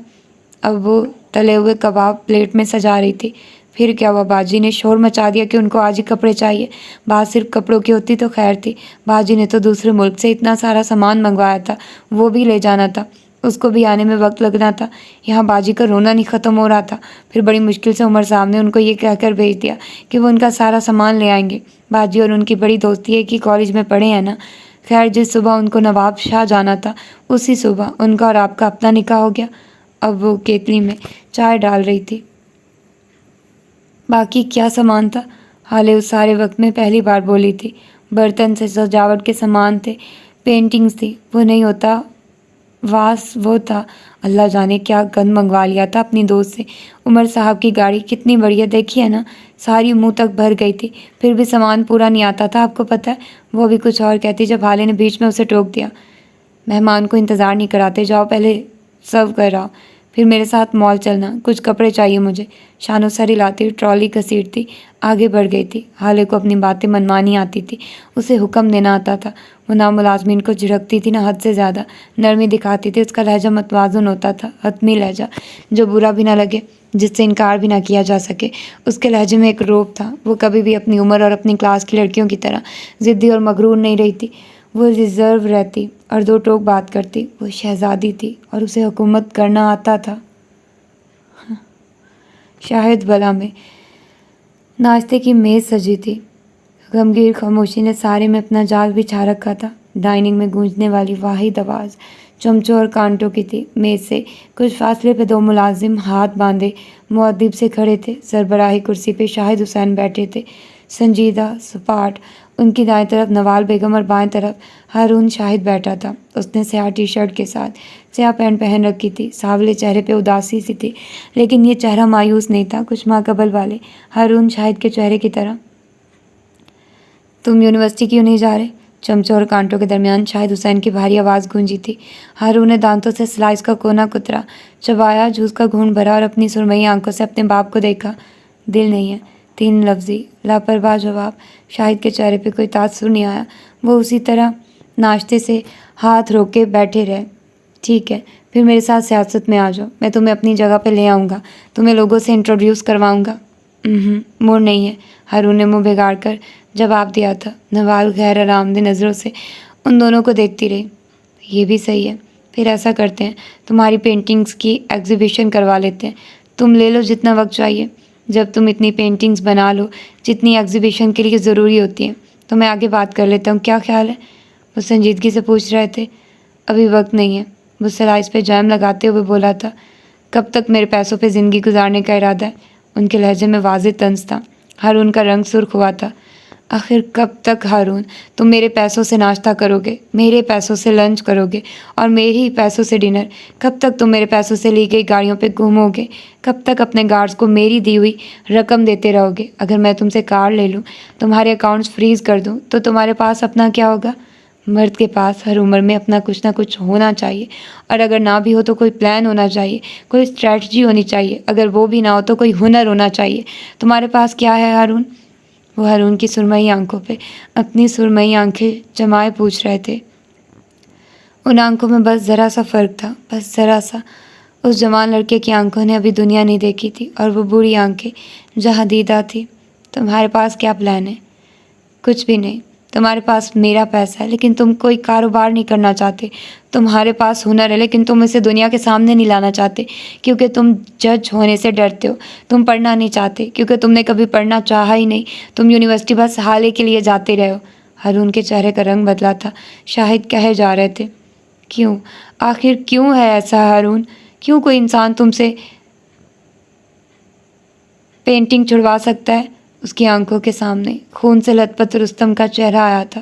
اب وہ تلے ہوئے کباب پلیٹ میں سجا رہی تھی۔ پھر کیا ہوا، باجی نے شور مچا دیا کہ ان کو آج ہی کپڑے چاہیے۔ بات صرف کپڑوں کی ہوتی تو خیر تھی، باجی نے تو دوسرے ملک سے اتنا سارا سامان منگوایا تھا، وہ بھی لے جانا تھا، اس کو بھی آنے میں وقت لگنا تھا۔ یہاں باجی کا رونا نہیں ختم ہو رہا تھا۔ پھر بڑی مشکل سے عمر صاحب نے ان کو یہ کہہ کر بھیج دیا کہ وہ ان کا سارا سامان لے آئیں گے۔ باجی اور ان کی بڑی دوستی ہے کہ کالج میں پڑھے ہیں نا۔ خیر جس صبح ان کو نواب شاہ جانا تھا، اسی صبح ان کا اور آپ کا اپنا نکاح ہو گیا۔ اب وہ کیتلی میں چائے ڈال رہی تھی۔ باقی کیا سامان تھا؟ حالے اس سارے وقت میں پہلی بار بولی تھی۔ برتن سے سجاوٹ کے سامان تھے، پینٹنگز تھی، وہ نہیں ہوتا واس وہ تھا۔ اللہ جانے کیا گند منگوا لیا تھا اپنی دوست سے۔ عمر صاحب کی گاڑی کتنی بڑھیا دیکھی ہے نا، ساری منہ تک بھر گئی تھی، پھر بھی سامان پورا نہیں آتا تھا، آپ کو پتہ ہے۔ وہ بھی کچھ اور کہتی جب حالے نے بیچ میں اسے ٹوک دیا۔ مہمان کو انتظار نہیں کراتے، جاؤ پہلے سرو کراؤ، پھر میرے ساتھ مال چلنا، کچھ کپڑے چاہیے مجھے۔ شانو سر ہلاتی ٹرالی گھسیٹتی آگے بڑھ گئی تھی۔ حالے کو اپنی باتیں منوانی آتی تھی، اسے حکم دینا آتا تھا۔ وہ نہ ملازمین کو جھڑکتی تھی، نہ حد سے زیادہ نرمی دکھاتی تھی۔ اس کا لہجہ متوازن ہوتا تھا، حتمی لہجہ جو برا بھی نہ لگے، جس سے انکار بھی نہ کیا جا سکے۔ اس کے لہجے میں ایک روب تھا، وہ کبھی بھی اپنی عمر اور اپنی کلاس کی لڑکیوں کی طرح ضدی اور مغرور نہیں رہی تھی۔ وہ ریزرو رہتی اور 2 ٹوک بات کرتی۔ وہ شہزادی تھی اور اسے حکومت کرنا آتا تھا۔ شاہد بلا میں ناشتے کی میز سجی تھی، غمگین خاموشی نے سارے میں اپنا جال بچھا رکھا تھا۔ ڈائننگ میں گونجنے والی واحد آواز چمچوں اور کانٹوں کی تھی۔ میز سے کچھ فاصلے پہ 2 ملازم ہاتھ باندھے مؤدب سے کھڑے تھے۔ سربراہی کرسی پہ شاہد حسین بیٹھے تھے، سنجیدہ سپاٹ۔ ان کی دائیں طرف نوال بیگم اور بائیں طرف ہارون شاہد بیٹھا تھا۔ اس نے سیاہ ٹی شرٹ کے ساتھ سیاہ پینٹ پہن رکھی تھی، سانولے چہرے پہ اداسی سی تھی، لیکن یہ چہرہ مایوس نہیں تھا، کچھ ماقبل والے ہارون شاہد کے چہرے کی طرح۔ تم یونیورسٹی کیوں نہیں جا رہے؟ چمچوں اور کانٹوں کے درمیان شاہد حسین کی بھاری آواز گونجی تھی۔ ہارون نے دانتوں سے سلائس کا کونا کترا، چبایا، جوس کا گھونٹ بھرا اور اپنی سرمئی آنکھوں سے اپنے باپ کو دیکھا۔ دل نہیں ہے، 3 لفظی لاپرواہ جواب۔ شاہد کے چہرے پہ کوئی تاثر نہیں آیا، وہ اسی طرح ناشتے سے ہاتھ روک کے بیٹھے رہے۔ ٹھیک ہے، پھر میرے ساتھ سیاست میں آ جاؤ، میں تمہیں اپنی جگہ پہ لے آؤں گا، تمہیں لوگوں سے انٹروڈیوس کرواؤں گا۔ موڈ نہیں ہے، ہارون نے منہ بگاڑ کر جواب دیا تھا۔ نوال غیر آرامدہ نظروں سے ان دونوں کو دیکھتی رہی۔ یہ بھی صحیح ہے، پھر ایسا کرتے ہیں، تمہاری پینٹنگز کی ایگزیبیشن کروا لیتے ہیں، تم لے لو جتنا وقت چاہیے۔ جب تم اتنی پینٹنگز بنا لو جتنی ایگزیبیشن کے لیے ضروری ہوتی ہیں تو میں آگے بات کر لیتا ہوں، کیا خیال ہے؟ وہ سنجیدگی سے پوچھ رہے تھے۔ ابھی وقت نہیں ہے، وہ سلائس پہ جیم لگاتے ہوئے بولا تھا۔ کب تک میرے پیسوں پہ زندگی گزارنے کا ارادہ ہے؟ ان کے لہجے میں واضح طنز تھا۔ ہارون کا رنگ سرخ ہوا تھا۔ آخر کب تک ہارون؟ تم میرے پیسوں سے ناشتہ کرو گے، میرے پیسوں سے لنچ کرو گے اور میرے ہی پیسوں سے ڈنر۔ کب تک تم میرے پیسوں سے لی گئی گاڑیوں پہ گھومو گے؟ کب تک اپنے گارڈز کو میری دی ہوئی رقم دیتے رہو گے؟ اگر میں تم سے کار لے لوں، تمہارے اکاؤنٹس فریز کر دوں تو تمہارے پاس اپنا کیا ہوگا؟ مرد کے پاس ہر عمر میں اپنا کچھ نہ کچھ ہونا چاہیے، اور اگر نہ بھی ہو تو کوئی پلان ہونا چاہیے، کوئی اسٹریٹجی ہونی چاہیے، اگر وہ بھی نہ ہو تو کوئی ہنر ہونا چاہیے۔ تمہارے پاس کیا ہے ہارون؟ وہ ہارون کی سرمئی آنکھوں پہ اپنی سرمئی آنکھیں جمائے پوچھ رہے تھے۔ ان آنکھوں میں بس ذرا سا فرق تھا، بس ذرا سا۔ اس جوان لڑکے کی آنکھوں نے ابھی دنیا نہیں دیکھی تھی، اور وہ بری آنکھیں جہاں دیدہ تھی۔ تمہارے پاس کیا پلان ہے؟ کچھ بھی نہیں۔ تمہارے پاس میرا پیسہ ہے لیکن تم کوئی کاروبار نہیں کرنا چاہتے۔ تمہارے پاس ہنر ہے لیکن تم اسے دنیا کے سامنے نہیں لانا چاہتے کیونکہ تم جج ہونے سے ڈرتے ہو۔ تم پڑھنا نہیں چاہتے کیونکہ تم نے کبھی پڑھنا چاہا ہی نہیں۔ تم یونیورسٹی بس حالے کے لیے جاتے رہے ہو۔ ہارون کے چہرے کا رنگ بدلا تھا۔ شاہد کہے جا رہے تھے، کیوں؟ آخر کیوں ہے ایسا ہارون؟ کیوں کوئی انسان تم سے پینٹنگ چھڑوا سکتا ہے؟ اس کی آنکھوں کے سامنے خون سے لت پت رستم کا چہرہ آیا تھا۔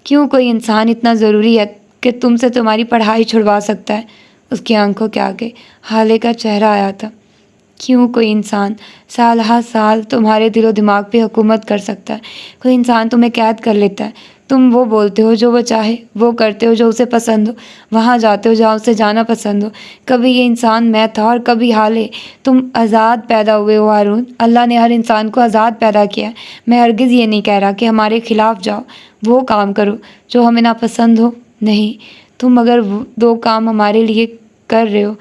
کیوں کوئی انسان اتنا ضروری ہے کہ تم سے تمہاری پڑھائی چھڑوا سکتا ہے؟ اس کی آنکھوں کے آگے حالے کا چہرہ آیا تھا۔ کیوں کوئی انسان سال ہر سال تمہارے دل و دماغ پہ حکومت کر سکتا ہے؟ کوئی انسان تمہیں قید کر لیتا ہے، تم وہ بولتے ہو جو وہ چاہے، وہ کرتے ہو جو اسے پسند ہو، وہاں جاتے ہو جہاں اسے جانا پسند ہو۔ کبھی یہ انسان میں تھا اور کبھی حالے۔ تم آزاد پیدا ہوئے ہو ہارون، اللہ نے ہر انسان کو آزاد پیدا کیا ہے۔ میں ہرگز یہ نہیں کہہ رہا کہ ہمارے خلاف جاؤ، وہ کام کرو جو ہمیں ناپسند ہو، نہیں۔ تم اگر وہ 2 کام ہمارے لیے کر رہے ہو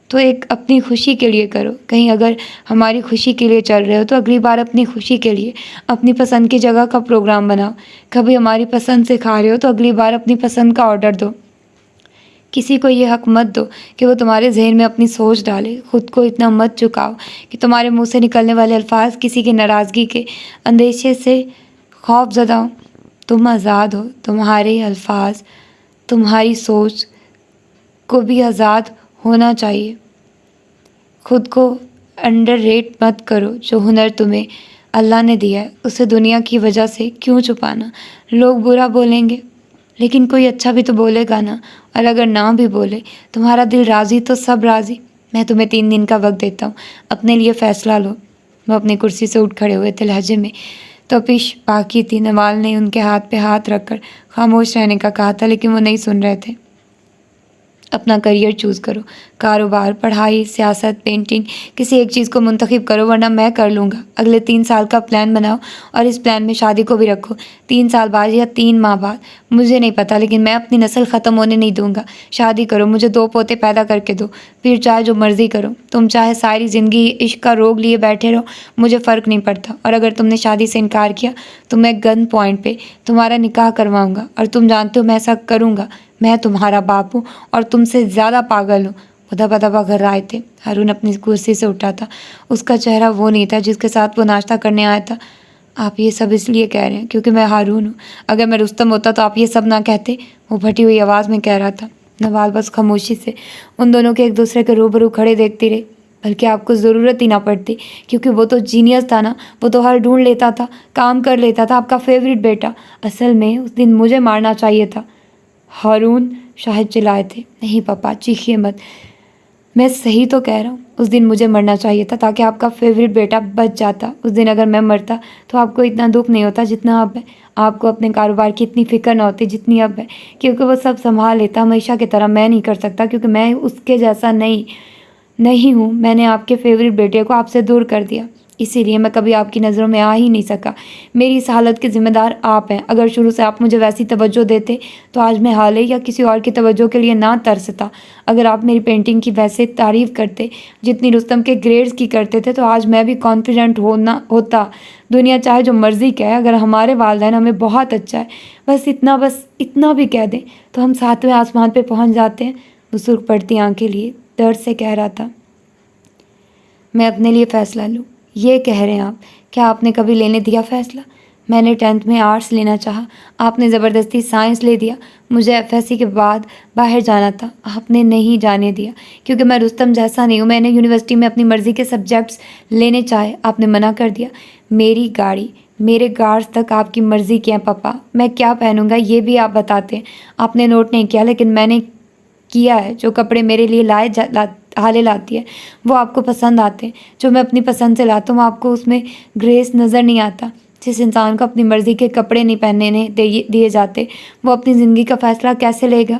تو ایک اپنی خوشی کے لیے کرو، کہیں اگر ہماری خوشی کے لیے چل رہے ہو تو اگلی بار اپنی خوشی کے لیے اپنی پسند کی جگہ کا پروگرام بناؤ۔ کبھی ہماری پسند سے کھا رہے ہو تو اگلی بار اپنی پسند کا آرڈر دو۔ کسی کو یہ حق مت دو کہ وہ تمہارے ذہن میں اپنی سوچ ڈالے۔ خود کو اتنا مت چکاؤ کہ تمہارے منہ سے نکلنے والے الفاظ کسی کی ناراضگی کے اندیشے سے خوف زدہ ہوں۔ تم آزاد ہو، تمہارے الفاظ، تمہاری سوچ کو بھی آزاد ہونا چاہیے۔ خود کو انڈر ریٹ مت کرو۔ جو ہنر تمہیں اللہ نے دیا ہے اسے دنیا کی وجہ سے کیوں چھپانا؟ لوگ برا بولیں گے لیکن کوئی اچھا بھی تو بولے گا نا، اور اگر نہ بھی بولے تمہارا دل راضی تو سب راضی۔ میں تمہیں 3 دن کا وقت دیتا ہوں، اپنے لیے فیصلہ لو۔ وہ اپنی کرسی سے اٹھ کھڑے ہوئے تھے، لہجے میں تپش باقی تھی۔ نوال نے ان کے ہاتھ پہ ہاتھ رکھ کر خاموش رہنے کا کہا تھا لیکن وہ نہیں سن رہے تھے۔ اپنا کریئر چوز کرو، کاروبار، پڑھائی، سیاست، پینٹنگ، کسی ایک چیز کو منتخب کرو ورنہ میں کر لوں گا۔ اگلے 3 سال کا پلان بناؤ اور اس پلان میں شادی کو بھی رکھو۔ 3 سال بعد یا 3 ماہ بعد مجھے نہیں پتا، لیکن میں اپنی نسل ختم ہونے نہیں دوں گا۔ شادی کرو، مجھے 2 پوتے پیدا کر کے دو، پھر چاہے جو مرضی کرو۔ تم چاہے ساری زندگی عشق کا روگ لیے بیٹھے رہو، مجھے فرق نہیں پڑتا۔ اور اگر تم نے شادی سے انکار کیا تو میں گن پوائنٹ پہ تمہارا نکاح کرواؤں گا، اور تم جانتے ہو میں ایسا کروں گا۔ میں تمہارا باپ ہوں اور تم سے زیادہ پاگل ہوں۔ وہ دبا دبا گھر آئے تھے۔ ہارون اپنی کرسی سے اٹھا تھا۔ اس کا چہرہ وہ نہیں تھا جس کے ساتھ وہ ناشتہ کرنے آیا تھا۔ آپ یہ سب اس لیے کہہ رہے ہیں کیونکہ میں ہارون ہوں؟ اگر میں رستم ہوتا تو آپ یہ سب نہ کہتے، وہ پھٹی ہوئی آواز میں کہہ رہا تھا۔ نوال بس خاموشی سے ان دونوں کے ایک دوسرے کے روبرو کھڑے دیکھتی رہی، بلکہ آپ کو ضرورت ہی نہ پڑتی کیونکہ وہ تو جینیس تھا نا، وہ تو ہر ڈھونڈ لیتا تھا، کام کر لیتا تھا۔ آپ کا فیوریٹ بیٹا۔ اصل میں اس دن مجھے مارنا چاہیے تھا۔ ہارون شاہد چلائے تھے۔ نہیں پاپا، چیخیے مت، میں صحیح تو کہہ رہا ہوں۔ اس دن مجھے مرنا چاہیے تھا تاکہ آپ کا فیوریٹ بیٹا بچ جاتا۔ اس دن اگر میں مرتا تو آپ کو اتنا دکھ نہیں ہوتا جتنا اب ہے۔ آپ کو اپنے کاروبار کی اتنی فکر نہ ہوتی جتنی اب ہے، کیونکہ وہ سب سنبھال لیتا ہمیشہ کی طرح۔ میں نہیں کر سکتا کیونکہ میں اس کے جیسا نہیں ہوں۔ میں نے آپ کے فیوریٹ بیٹے کو آپ سے دور کر دیا، اسی لیے میں کبھی آپ کی نظروں میں آ ہی نہیں سکا۔ میری اس حالت کے ذمہ دار آپ ہیں۔ اگر شروع سے آپ مجھے ویسی توجہ دیتے تو آج میں حالے یا کسی اور کی توجہ کے لیے نہ ترستا۔ اگر آپ میری پینٹنگ کی ویسے تعریف کرتے جتنی رستم کے گریڈز کی کرتے تھے تو آج میں بھی کانفیڈنٹ ہوتا۔ دنیا چاہے جو مرضی کہے، اگر ہمارے والدین ہمیں بہت اچھا ہے، بس اتنا بھی کہہ دیں تو ہم 7ویں آسمان پہ پہنچ جاتے ہیں۔ وہ سرخ پڑتی آنکھیں لیے درد سے کہہ رہا تھا، میں اپنے لیے فیصلہ لوں۔ یہ کہہ رہے ہیں آپ؟ کیا آپ نے کبھی لینے دیا فیصلہ؟ میں نے 10th میں آرٹس لینا چاہا، آپ نے زبردستی سائنس لے دیا۔ مجھے FSC کے بعد باہر جانا تھا، آپ نے نہیں جانے دیا کیونکہ میں رستم جیسا نہیں ہوں۔ میں نے یونیورسٹی میں اپنی مرضی کے سبجیکٹس لینے چاہے، آپ نے منع کر دیا۔ میری گاڑی، میرے گارڈز تک آپ کی مرضی کی ہیں پاپا۔ میں کیا پہنوں گا یہ بھی آپ بتاتے ہیں۔ آپ نے نوٹ نہیں کیا لیکن میں نے کیا ہے۔ جو کپڑے میرے لیے حالے لاتی ہے وہ آپ کو پسند آتے ہیں، جو میں اپنی پسند سے لاتا ہوں آپ کو اس میں گریس نظر نہیں آتا۔ جس انسان کو اپنی مرضی کے کپڑے نہیں پہننے دیے جاتے وہ اپنی زندگی کا فیصلہ کیسے لے گا؟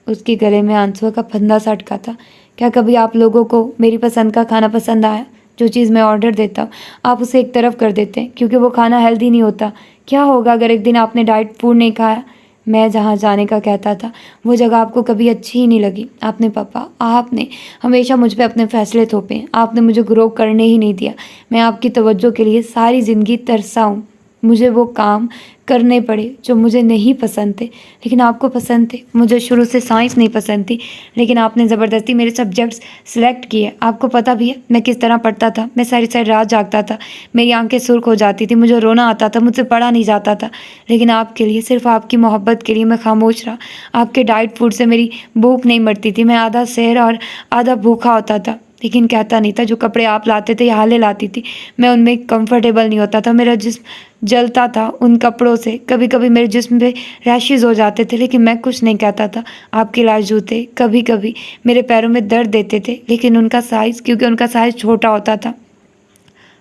اس کے گلے میں آنسو کا پھندا سا اٹکا تھا۔ کیا کبھی آپ لوگوں کو میری پسند کا کھانا پسند آیا؟ جو چیز میں آرڈر دیتا ہوں آپ اسے ایک طرف کر دیتے ہیں کیونکہ وہ کھانا ہیلدی نہیں ہوتا۔ کیا ہوگا اگر ایک دن آپ نے ڈائٹ فوڈ نہیں کھایا؟ میں جہاں جانے کا کہتا تھا وہ جگہ آپ کو کبھی اچھی ہی نہیں لگی۔ آپ نے پاپا، آپ نے ہمیشہ مجھ پہ اپنے فیصلے تھوپے ہیں۔ آپ نے مجھے گرو کرنے ہی نہیں دیا۔ میں آپ کی توجہ کے لیے ساری زندگی ترسا ہوں۔ مجھے وہ کام کرنے پڑے جو مجھے نہیں پسند تھے لیکن آپ کو پسند تھے۔ مجھے شروع سے سائنس نہیں پسند تھی لیکن آپ نے زبردستی میرے سبجیکٹس سلیکٹ کیے۔ آپ کو پتہ بھی ہے میں کس طرح پڑھتا تھا؟ میں ساری رات جاگتا تھا، میری آنکھیں سرخ ہو جاتی تھی، مجھے رونا آتا تھا، مجھ سے پڑھا نہیں جاتا تھا، لیکن آپ کے لیے، صرف آپ کی محبت کے لیے میں خاموش رہا۔ آپ کے ڈائٹ فوڈ سے میری بھوک نہیں مرتی تھی، میں آدھا سحر اور آدھا بھوکا ہوتا تھا۔ لیکن کہتا نہیں تھا جو کپڑے آپ لاتے تھے یا حالے لاتی تھی میں ان میں کمفرٹیبل نہیں ہوتا تھا، میرا جسم جلتا تھا ان کپڑوں سے، کبھی کبھی میرے جسم پہ ریشز ہو جاتے تھے، لیکن میں کچھ نہیں کہتا تھا۔ آپ کے لائے جوتے کبھی کبھی میرے پیروں میں درد دیتے تھے، لیکن ان کا سائز، کیونکہ ان کا سائز چھوٹا ہوتا تھا،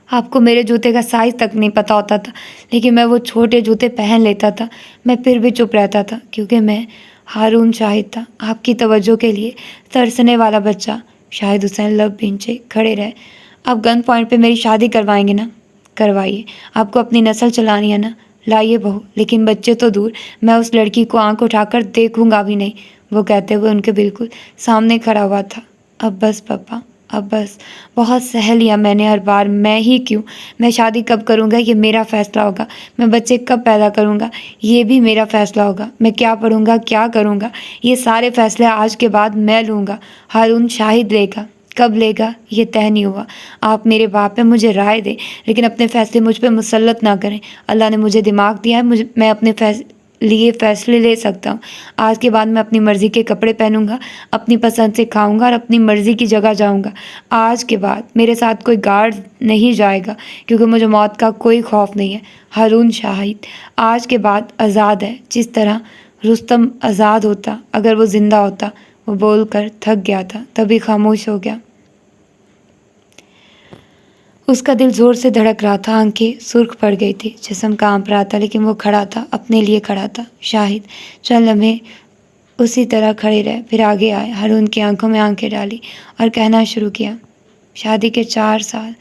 آپ کو میرے جوتے کا سائز تک نہیں پتہ ہوتا تھا، لیکن میں وہ چھوٹے جوتے پہن لیتا تھا، میں پھر بھی چپ رہتا تھا، کیونکہ میں ہارون شاہد تھا، آپ کی توجہ کے لیے ترسنے والا بچہ۔ شاہد حسین لب بھینچے کھڑے رہے۔ آپ گن پوائنٹ پہ میری شادی کروائیں گے نا؟ کروائیے۔ آپ کو اپنی نسل چلانی ہے نا؟ لائیے بہو، لیکن بچے تو دور، میں اس لڑکی کو آنکھ اٹھا کر دیکھوں گا بھی نہیں، وہ کہتے ہوئے ان کے بالکل سامنے کھڑا ہوا تھا۔ اب بس پپا، اب بس، بہت سہ لیا میں نے ہر بار، میں ہی کیوں، میں شادی کب کروں گا یہ میرا فیصلہ ہوگا، میں بچے کب پیدا کروں گا یہ بھی میرا فیصلہ ہوگا، میں کیا پڑھوں گا کیا کروں گا یہ سارے فیصلے آج کے بعد میں لوں گا، ہارون شاہد لے گا۔ کب لے گا یہ طے نہیں ہوا، آپ میرے باپ ہیں، مجھے رائے دیں، لیکن اپنے فیصلے مجھ پہ مسلط نہ کریں۔ اللہ نے مجھے دماغ دیا ہے، میں اپنے لیے فیصلے لے سکتا ہوں۔ آج کے بعد میں اپنی مرضی کے کپڑے پہنوں گا، اپنی پسند سے کھاؤں گا اور اپنی مرضی کی جگہ جاؤں گا۔ آج کے بعد میرے ساتھ کوئی گارڈ نہیں جائے گا، کیونکہ مجھے موت کا کوئی خوف نہیں ہے۔ ہارون شاہد آج کے بعد آزاد ہے، جس طرح رستم آزاد ہوتا اگر وہ زندہ ہوتا۔ وہ بول کر تھک گیا تھا، تبھی خاموش ہو گیا۔ اس کا دل زور سے دھڑک رہا تھا، آنکھیں سرخ پڑ گئی تھی، جسم کانپ رہا تھا، لیکن وہ کھڑا تھا، اپنے لیے کھڑا تھا۔ شاہد چند لمحے اسی طرح کھڑے رہے، پھر آگے آئے، ہارون کی آنکھوں میں آنکھیں ڈالی اور کہنا شروع کیا، شادی کے 4 سال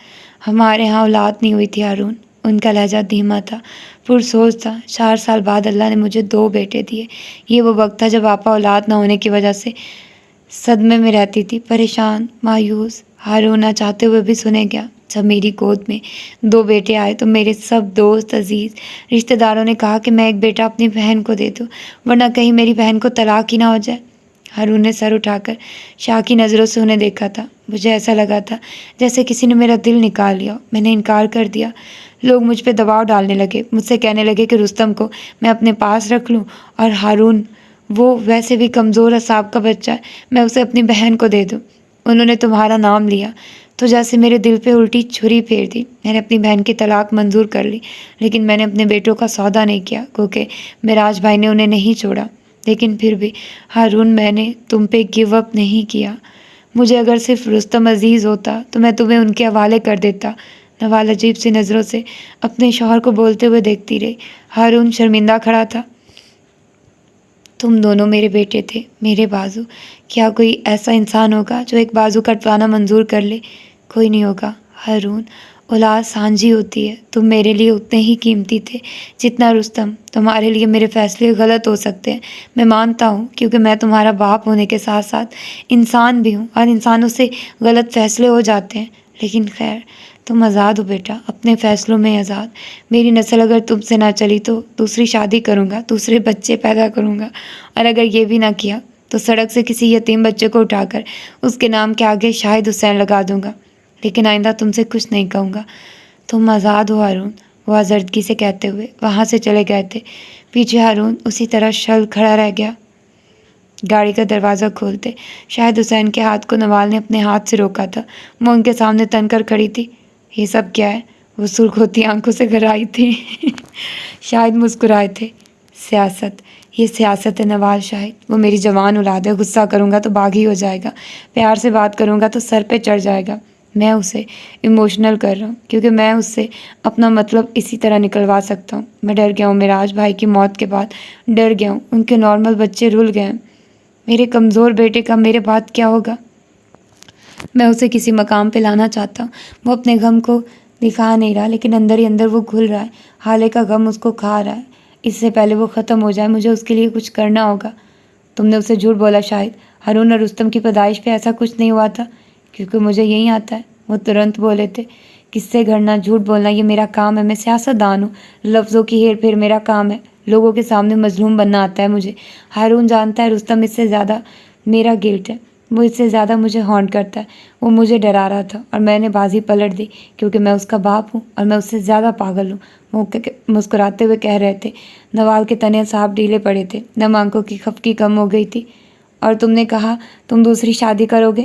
ہمارے ہاں اولاد نہیں ہوئی تھی ہارون۔ ان کا لہجہ دھیما تھا، پرسوچ تھا۔ 4 سال بعد اللہ نے مجھے 2 بیٹے دیے۔ یہ وہ وقت تھا جب آپا اولاد نہ ہونے کی وجہ سے صدمے میں رہتی تھی، پریشان، مایوس۔ ہارون نہ چاہتے ہوئے بھی سنے گیا۔ جب میری گود میں 2 بیٹے آئے تو میرے سب دوست، عزیز، رشتہ داروں نے کہا کہ میں ایک بیٹا اپنی بہن کو دے دوں، ورنہ کہیں میری بہن کو طلاق ہی نہ ہو جائے۔ ہارون نے سر اٹھا کر شاہ کی نظروں سے انہیں دیکھا تھا۔ مجھے ایسا لگا تھا جیسے کسی نے میرا دل نکال لیا۔ میں نے انکار کر دیا۔ لوگ مجھ پہ دباؤ ڈالنے لگے، مجھ سے کہنے لگے کہ رستم کو میں اپنے پاس رکھ لوں، اور ہارون وہ ویسے بھی کمزور اعصاب کا بچہ ہے، میں اسے اپنی بہن کو دے دوں۔ انہوں نے تمہارا نام لیا تو جیسے میرے دل پہ الٹی چھری پھیر دی۔ میں نے اپنی بہن کی طلاق منظور کر لی، لیکن میں نے اپنے بیٹوں کا سودا نہیں کیا، کیونکہ معراج بھائی نے انہیں نہیں چھوڑا۔ لیکن پھر بھی ہارون، میں نے تم پہ گیو اپ نہیں کیا۔ مجھے اگر صرف رستم عزیز ہوتا تو میں تمہیں ان کے حوالے کر دیتا۔ نوال عجیب سی نظروں سے اپنے شوہر کو بولتے ہوئے دیکھتی رہی۔ ہارون شرمندہ کھڑا تھا۔ تم دونوں میرے بیٹے تھے، میرے بازو۔ کیا کوئی ایسا انسان ہوگا جو ایک بازو کٹوانا منظور کر لے؟ کوئی نہیں ہوگا ہارون۔ اولاد سانجھی ہوتی ہے، تم میرے لیے اتنے ہی قیمتی تھے جتنا رستم۔ تمہارے لیے میرے فیصلے غلط ہو سکتے ہیں، میں مانتا ہوں، کیونکہ میں تمہارا باپ ہونے کے ساتھ ساتھ انسان بھی ہوں، اور انسانوں سے غلط فیصلے ہو جاتے ہیں، لیکن خیر، تم آزاد ہو بیٹا، اپنے فیصلوں میں آزاد۔ میری نسل اگر تم سے نہ چلی تو دوسری شادی کروں گا، دوسرے بچے پیدا کروں گا، اور اگر یہ بھی نہ کیا تو سڑک سے کسی یتیم بچے کو اٹھا کر اس کے نام کے آگے شاہد حسین لگا دوں گا، لیکن آئندہ تم سے کچھ نہیں کہوں گا۔ تم آزاد ہو ہارون، وہ آزردگی سے کہتے ہوئے وہاں سے چلے گئے تھے۔ پیچھے ہارون اسی طرح شل کھڑا رہ گیا۔ گاڑی کا دروازہ کھولتے شاہد حسین کے ہاتھ کو نوال نے اپنے ہاتھ سے روکا تھا۔ وہ ان کے سامنے تن کر کھڑی تھی۔ یہ سب کیا ہے؟ وہ سرخ ہوتی آنکھوں سے گھر آئی تھی۔ شاہد مسکرائے تھے۔ سیاست، یہ سیاست ہے نوال شاہد، وہ میری جوان اولاد ہے، غصہ کروں گا تو باغی ہو جائے گا، پیار سے بات کروں گا تو سر پہ چڑھ جائے گا۔ میں اسے ایموشنل کر رہا ہوں کیونکہ میں اس سے اپنا مطلب اسی طرح نکلوا سکتا ہوں۔ میں ڈر گیا ہوں، معراج بھائی کی موت کے بعد ڈر گیا ہوں، ان کے نارمل بچے رل گئے ہیں، میرے کمزور بیٹے کا میرے بعد کیا ہوگا؟ میں اسے کسی مقام پہ لانا چاہتا ہوں۔ وہ اپنے غم کو دکھا نہیں رہا، لیکن اندر ہی اندر وہ گھل رہا ہے، حالے کا غم اس کو کھا رہا ہے۔ اس سے پہلے وہ ختم ہو جائے مجھے اس کے لیے کچھ کرنا ہوگا۔ تم نے اسے جھوٹ بولا شاہد، ہارون اور رستم کی پیدائش پہ ایسا کچھ نہیں ہوا تھا، کیونکہ مجھے یہی آتا ہے، وہ ترنت بولے تھے۔ قصے گھڑنا، جھوٹ بولنا یہ میرا کام ہے، میں سیاست دان ہوں، لفظوں کی ہیر پھیر میرا کام ہے، لوگوں کے سامنے مظلوم بننا آتا ہے مجھے۔ ہارون جانتا ہے رستم اس سے زیادہ میرا گلٹ ہے، وہ اس سے زیادہ مجھے ہانٹ کرتا ہے، وہ مجھے ڈرا رہا تھا اور میں نے بازی پلٹ دی کیونکہ میں اس کا باپ ہوں اور میں اس سے زیادہ پاگل ہوں۔ وہ مسکراتے ہوئے کہہ رہے تھے۔ نوال کے تنے صاحب ڈھیلے پڑے تھے، نم آنکھوں کی خفکی کم ہو گئی تھی۔ اور تم نے کہا تم دوسری شادی کرو گے؟